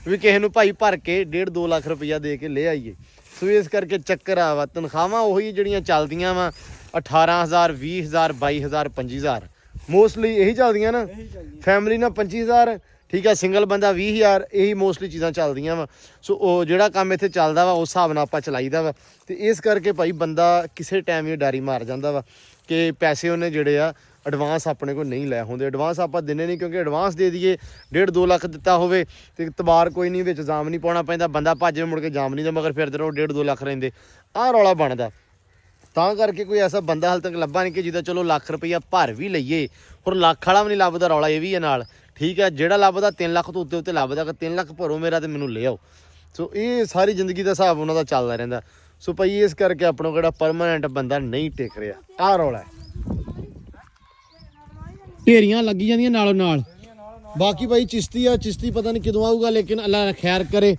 ਵੀ ਕਿਸੇ ਨੂੰ ਭਾਈ ਭਰ ਕੇ 1.5-2 ਲੱਖ ਰੁਪਈਆ ਦੇ ਕੇ ਲੈ ਆਈਏ। ਸੋ ਇਸ ਕਰਕੇ ਚੱਕਰ ਆ ਵਾ, ਤਨਖਾਹਾਂ ਉਹੀ ਜਿਹੜੀਆਂ ਚੱਲਦੀਆਂ ਵਾ 18,000 20,000 22,000 25,000 ਮੋਸਟਲੀ ਇਹੀ ਚੱਲਦੀਆਂ ਨਾ। ਫੈਮਿਲੀ ਨਾਲ 25,000 ਠੀਕ ਆ, ਸਿੰਗਲ ਬੰਦਾ 20,000, ਇਹੀ ਮੋਸਟਲੀ ਚੀਜ਼ਾਂ ਚੱਲਦੀਆਂ ਵਾ। ਸੋ ਉਹ ਜਿਹੜਾ ਕੰਮ ਇੱਥੇ ਚੱਲਦਾ ਵਾ ਉਸ ਹਿਸਾਬ ਨਾਲ ਆਪਾਂ ਚਲਾਈਦਾ ਵਾ। ਤੇ ਇਸ ਕਰਕੇ ਭਾਈ ਬੰਦਾ ਕਿਸੇ ਟਾਈਮ ਹੀ ਡਾਰੀ ਮਾਰ ਜਾਂਦਾ ਵਾ ਕਿ ਪੈਸੇ ਉਹਨੇ ਜਿਹੜੇ ਆ ਐਡਵਾਂਸ ਆਪਣੇ ਕੋਲ ਨਹੀਂ ਲੈ ਹੁੰਦੇ। ਐਡਵਾਂਸ ਆਪਾਂ ਦਿੰਨੇ ਨਹੀਂ, ਕਿਉਂਕਿ ਐਡਵਾਂਸ ਦੇ ਦਈਏ 1.5-2 ਲੱਖ ਦਿੱਤਾ ਹੋਵੇ ਤੇ ਤਬਾਰ ਕੋਈ ਨਹੀਂ, ਵਿੱਚ ਜਾਮ ਨਹੀਂ ਪਾਉਣਾ ਪੈਂਦਾ, ਬੰਦਾ ਭੱਜੇ ਮੁੜ ਕੇ ਜਾਮ ਨਹੀਂ ਦੇ ਮਗਰ ਫਿਰਦੇ ਰਹੋ, 1.5-2 ਲੱਖ ਰਹਿੰਦੇ। ਆਹ ਰੌਲਾ ਬਣਦਾ। ਤਾਂ ਕਰਕੇ ਕੋਈ ਐਸਾ ਬੰਦਾ ਹਾਲੇ ਤੱਕ ਲੱਭਾ ਨਹੀਂ ਕਿ ਜਿਹਦਾ ਚਲੋ ਲੱਖ ਰੁਪਈਆ ਭਰ ਵੀ ਲਈਏ, ਹੋਰ ਲੱਖ ਵਾਲਾ ਵੀ ਨਹੀਂ ਲੱਭਦਾ। ਰੌਲਾ ਇਹ ਵੀ ਹੈ ਨਾਲ, ਠੀਕ ਹੈ। ਜਿਹੜਾ ਲੱਭਦਾ 3 ਲੱਖ ਤੋਂ ਉੱਤੇ ਲੱਭਦਾ ਕਿ 3 ਲੱਖ ਭਰੋ ਮੇਰਾ ਤੇ ਮੈਨੂੰ ਲੈ ਆਓ। ਸੋ ਇਹ ਸਾਰੀ ਜ਼ਿੰਦਗੀ ਦਾ ਹਿਸਾਬ ਉਹਨਾਂ ਦਾ ਚੱਲਦਾ ਰਹਿੰਦਾ। ਸੋ ਭਾਈ ਇਸ ਕਰਕੇ ਆਪਣਾ ਕਿਹੜਾ ਪਰਮਾਨੈਂਟ ਬੰਦਾ ਨਹੀਂ ਟਿਕ ਰਿਹਾ। ਆਹ ਰੌਲਾ ਹੈ। ਢੇਰੀਆਂ ਲੱਗੀ ਜਾਂਦੀਆਂ ਨਾਲੋਂ ਨਾਲ। ਬਾਕੀ ਭਾਈ ਚਿਸ਼ਤੀ ਆ, ਚਿਸ਼ਤੀ ਪਤਾ ਨਹੀਂ ਕਦੋਂ ਆਊਗਾ, ਲੇਕਿਨ ਅੱਲਾ ਖੈਰ ਕਰੇ।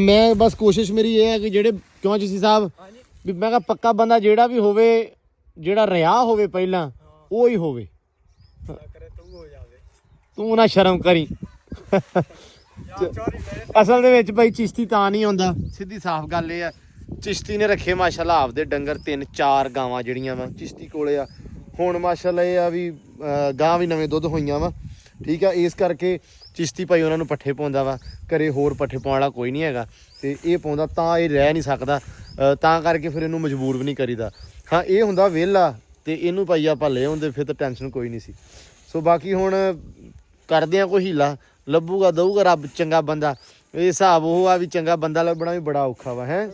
ਮੈਂ ਬਸ ਕੋਸ਼ਿਸ਼ ਮੇਰੀ ਇਹ ਹੈ ਕਿ ਜਿਹੜੇ ਕਿਉਂ ਚਿਸ਼ਤੀ ਸਾਹਿਬ ਵੀ ਮੈਂ ਕਿਹਾ ਪੱਕਾ ਬੰਦਾ ਜਿਹੜਾ ਵੀ ਹੋਵੇ, ਜਿਹੜਾ ਰਿਹਾ ਹੋਵੇ ਪਹਿਲਾਂ ਉਹ ਹੀ ਹੋਵੇ। ਤੂੰ ਨਾ ਸ਼ਰਮ ਕਰੀ। ਅਸਲ ਦੇ ਵਿੱਚ ਭਾਈ ਚਿਸ਼ਤੀ ਤਾਂ ਨਹੀਂ ਆਉਂਦਾ, ਸਿੱਧੀ ਸਾਫ਼ ਗੱਲ ਇਹ ਆ, ਚਿਸ਼ਤੀ ਨੇ ਰੱਖੇ ਮਾਸ਼ਾਅੱਲਾ ਆਪਦੇ ਡੰਗਰ 3-4 ਗਾਵਾਂ ਜਿਹੜੀਆਂ ਵਾ ਚਿਸ਼ਤੀ ਕੋਲੇ ਆ। ਹੁਣ ਮਾਸ਼ਾਅੱਲਾ ਇਹ ਆ ਵੀ ਗਾਂ ਵੀ ਨਵੇਂ ਦੁੱਧ ਹੋਈਆਂ ਵਾ, ਠੀਕ ਆ। ਇਸ ਕਰਕੇ ਚਿਸ਼ਤੀ ਭਾਈ ਉਹਨਾਂ ਨੂੰ ਪੱਠੇ ਪਾਉਂਦਾ ਵਾ, ਘਰੇ ਹੋਰ ਪੱਠੇ ਪਾਉਣ ਵਾਲਾ ਕੋਈ ਨਹੀਂ ਹੈਗਾ ਤੇ ਇਹ ਪਾਉਂਦਾ, ਤਾਂ ਇਹ ਰਹਿ ਨਹੀਂ ਸਕਦਾ। ਤਾਂ ਕਰਕੇ ਫਿਰ ਇਹਨੂੰ ਮਜਬੂਰ ਵੀ ਨਹੀਂ ਕਰੀਦਾ। ਹਾਂ ਇਹ ਹੁੰਦਾ ਵਿਹਲਾ ਤੇ ਇਹਨੂੰ ਭਾਈ ਆਪਾਂ ਲੈ ਆਉਂਦੇ, ਫਿਰ ਤਾਂ ਟੈਨਸ਼ਨ ਕੋਈ ਨਹੀਂ ਸੀ। ਸੋ ਬਾਕੀ ਹੁਣ ਕਰਦੇ ਆ ਕੋਈ ਹੀਲਾ, ਲੱਭੂਗਾ ਦਊਗਾ ਰੱਬ ਚੰਗਾ ਬੰਦਾ। ਇਹ ਹਿਸਾਬ ਉਹ ਆ ਵੀ ਚੰਗਾ ਬੰਦਾ ਲੱਭਣਾ ਵੀ ਬੜਾ ਔਖਾ ਵਾ ਹੈ,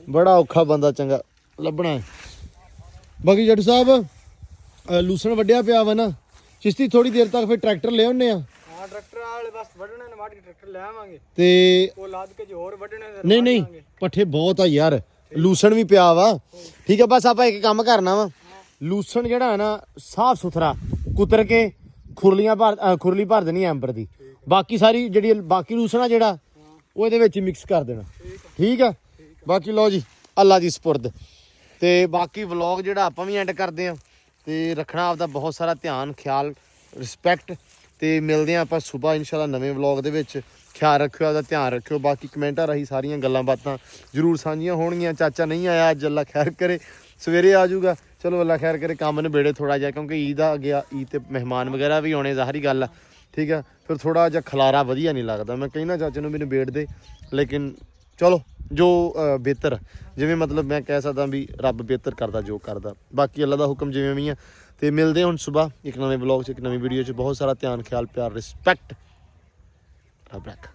ਬੜਾ ਔਖਾ ਬੰਦਾ ਚੰਗਾ ਲੱਭਣਾ ਹੈ। ਬਾਕੀ ਜੱਟ ਸਾਹਿਬ ਲੂਸਣ ਵੱਢਿਆ ਪਿਆ ਵਾ ਨਾ ਚਿਸ਼ਤੀ, ਥੋੜੀ ਦੇਰ ਤੱਕ ਫਿਰ ਟਰੈਕਟਰ ਲੈ ਆਉਨੇ ਆ। ਹਾਂ ਟਰੈਕਟਰ ਵਾਲੇ ਬਸ ਵੱਢਣੇ ਨੇ, ਵਾਢ ਕੇ ਟਰੈਕਟਰ ਲੈ ਆਵਾਂਗੇ ਤੇ ਉਹ ਲਾਦ ਕੇ ਜੋ ਹੋਰ ਵੱਢਣੇ ਨੇ ਨਹੀਂ ਨਹੀਂ ਪੱਠੇ ਬਹੁਤ ਆ ਯਾਰ, ਲੂਸਣ ਵੀ ਪਿਆ ਵਾ। ਠੀਕ ਆ, ਬਸ ਆਪਾਂ ਇੱਕ ਕੰਮ ਕਰਨਾ ਵਾ, ਲੂਸਣ ਜਿਹੜਾ ਹੈ ਨਾ ਸਾਫ ਸੁਥਰਾ ਕੁਤਰ ਕੇ ਖੁਰਲੀ ਭਰ ਦੇਣੀ ਐਂਬਰ ਦੀ, ਬਾਕੀ ਸਾਰੀ ਜਿਹੜੀ ਬਾਕੀ ਲੂਸਣ ਆ ਜਿਹੜਾ ਉਹ ਇਹਦੇ ਵਿੱਚ ਮਿਕਸ ਕਰ ਦੇਣਾ। ਠੀਕ ਆ, ਬਾਕੀ ਲਓ ਜੀ ਅੱਲਾ ਦੀ ਸਪੁਰਦ। ਤੇ ਬਾਕੀ ਵਲੌਗ ਜਿਹੜਾ ਆਪਾਂ ਵੀ ਐਂਡ ਕਰਦੇ ਆ, ਤੇ ਰੱਖਣਾ ਆਪਦਾ ਬਹੁਤ ਸਾਰਾ ਧਿਆਨ ਖਿਆਲ ਰਿਸਪੈਕਟ, ਤੇ ਮਿਲਦੇ ਆ ਆਪਾਂ ਸਵੇਰ ਇਨਸ਼ਾਅੱਲਾ ਨਵੇਂ ਵਲੌਗ ਦੇ ਵਿੱਚ। ਖਿਆਲ ਰੱਖਿਓ, ਆਪਦਾ ਧਿਆਨ ਰੱਖਿਓ। ਬਾਕੀ ਕਮੈਂਟਾਂ ਰਾਹੀਂ ਸਾਰੀਆਂ ਗੱਲਾਂ ਬਾਤਾਂ ਜ਼ਰੂਰ ਸਾਂਝੀਆਂ ਹੋਣਗੀਆਂ। ਚਾਚਾ ਨਹੀਂ ਆਇਆ ਅੱਜ, ਅੱਲਾ ਖੈਰ ਕਰੇ, ਸਵੇਰੇ ਆ ਜਾਊਗਾ। ਚਲੋ ਅੱਲਾ ਖੈਰ ਕਰੇ, ਕੰਮ ਨਿਬੇੜੇ ਥੋੜਾ ਜਿਹਾ, ਕਿਉਂਕਿ ਈਦ ਆ ਗਿਆ, ਈਦ ਤੇ ਮਹਿਮਾਨ ਵਗੈਰਾ ਵੀ ਆਉਣੇ, ਜ਼ਾਹਰੀ ਗੱਲ ਆ। ਠੀਕ ਆ, ਫਿਰ ਥੋੜਾ ਜਿਹਾ ਖਲਾਰਾ ਵਧੀਆ ਨਹੀਂ ਲੱਗਦਾ। ਮੈਂ ਕਹਿੰਦਾ ਚਾਚੇ ਨੂੰ ਵੀ ਨਿਬੇੜ ਦੇ, ਲੇਕਿਨ ਚਲੋ ਜੋ ਬਿਹਤਰ, ਜਿਵੇਂ ਮਤਲਬ ਮੈਂ ਕਹਿ ਸਕਦਾ ਵੀ ਰੱਬ ਬਿਹਤਰ ਕਰਦਾ ਜੋ ਕਰਦਾ। ਬਾਕੀ ਅੱਲਾ ਦਾ ਹੁਕਮ ਜਿਵੇਂ ਵੀ ਆ। ਤੇ ਮਿਲਦੇ ਹੁਣ ਸਵੇਰ ਇੱਕ ਨਵੇਂ ਵਲੌਗ 'ਚ, ਇੱਕ ਨਵੀਂ ਵੀਡੀਓ 'ਚ। ਬਹੁਤ ਸਾਰਾ ਧਿਆਨ ਖਿਆਲ ਪਿਆਰ ਰਿਸਪੈਕਟ ਰੱਬ ਰੱਖ।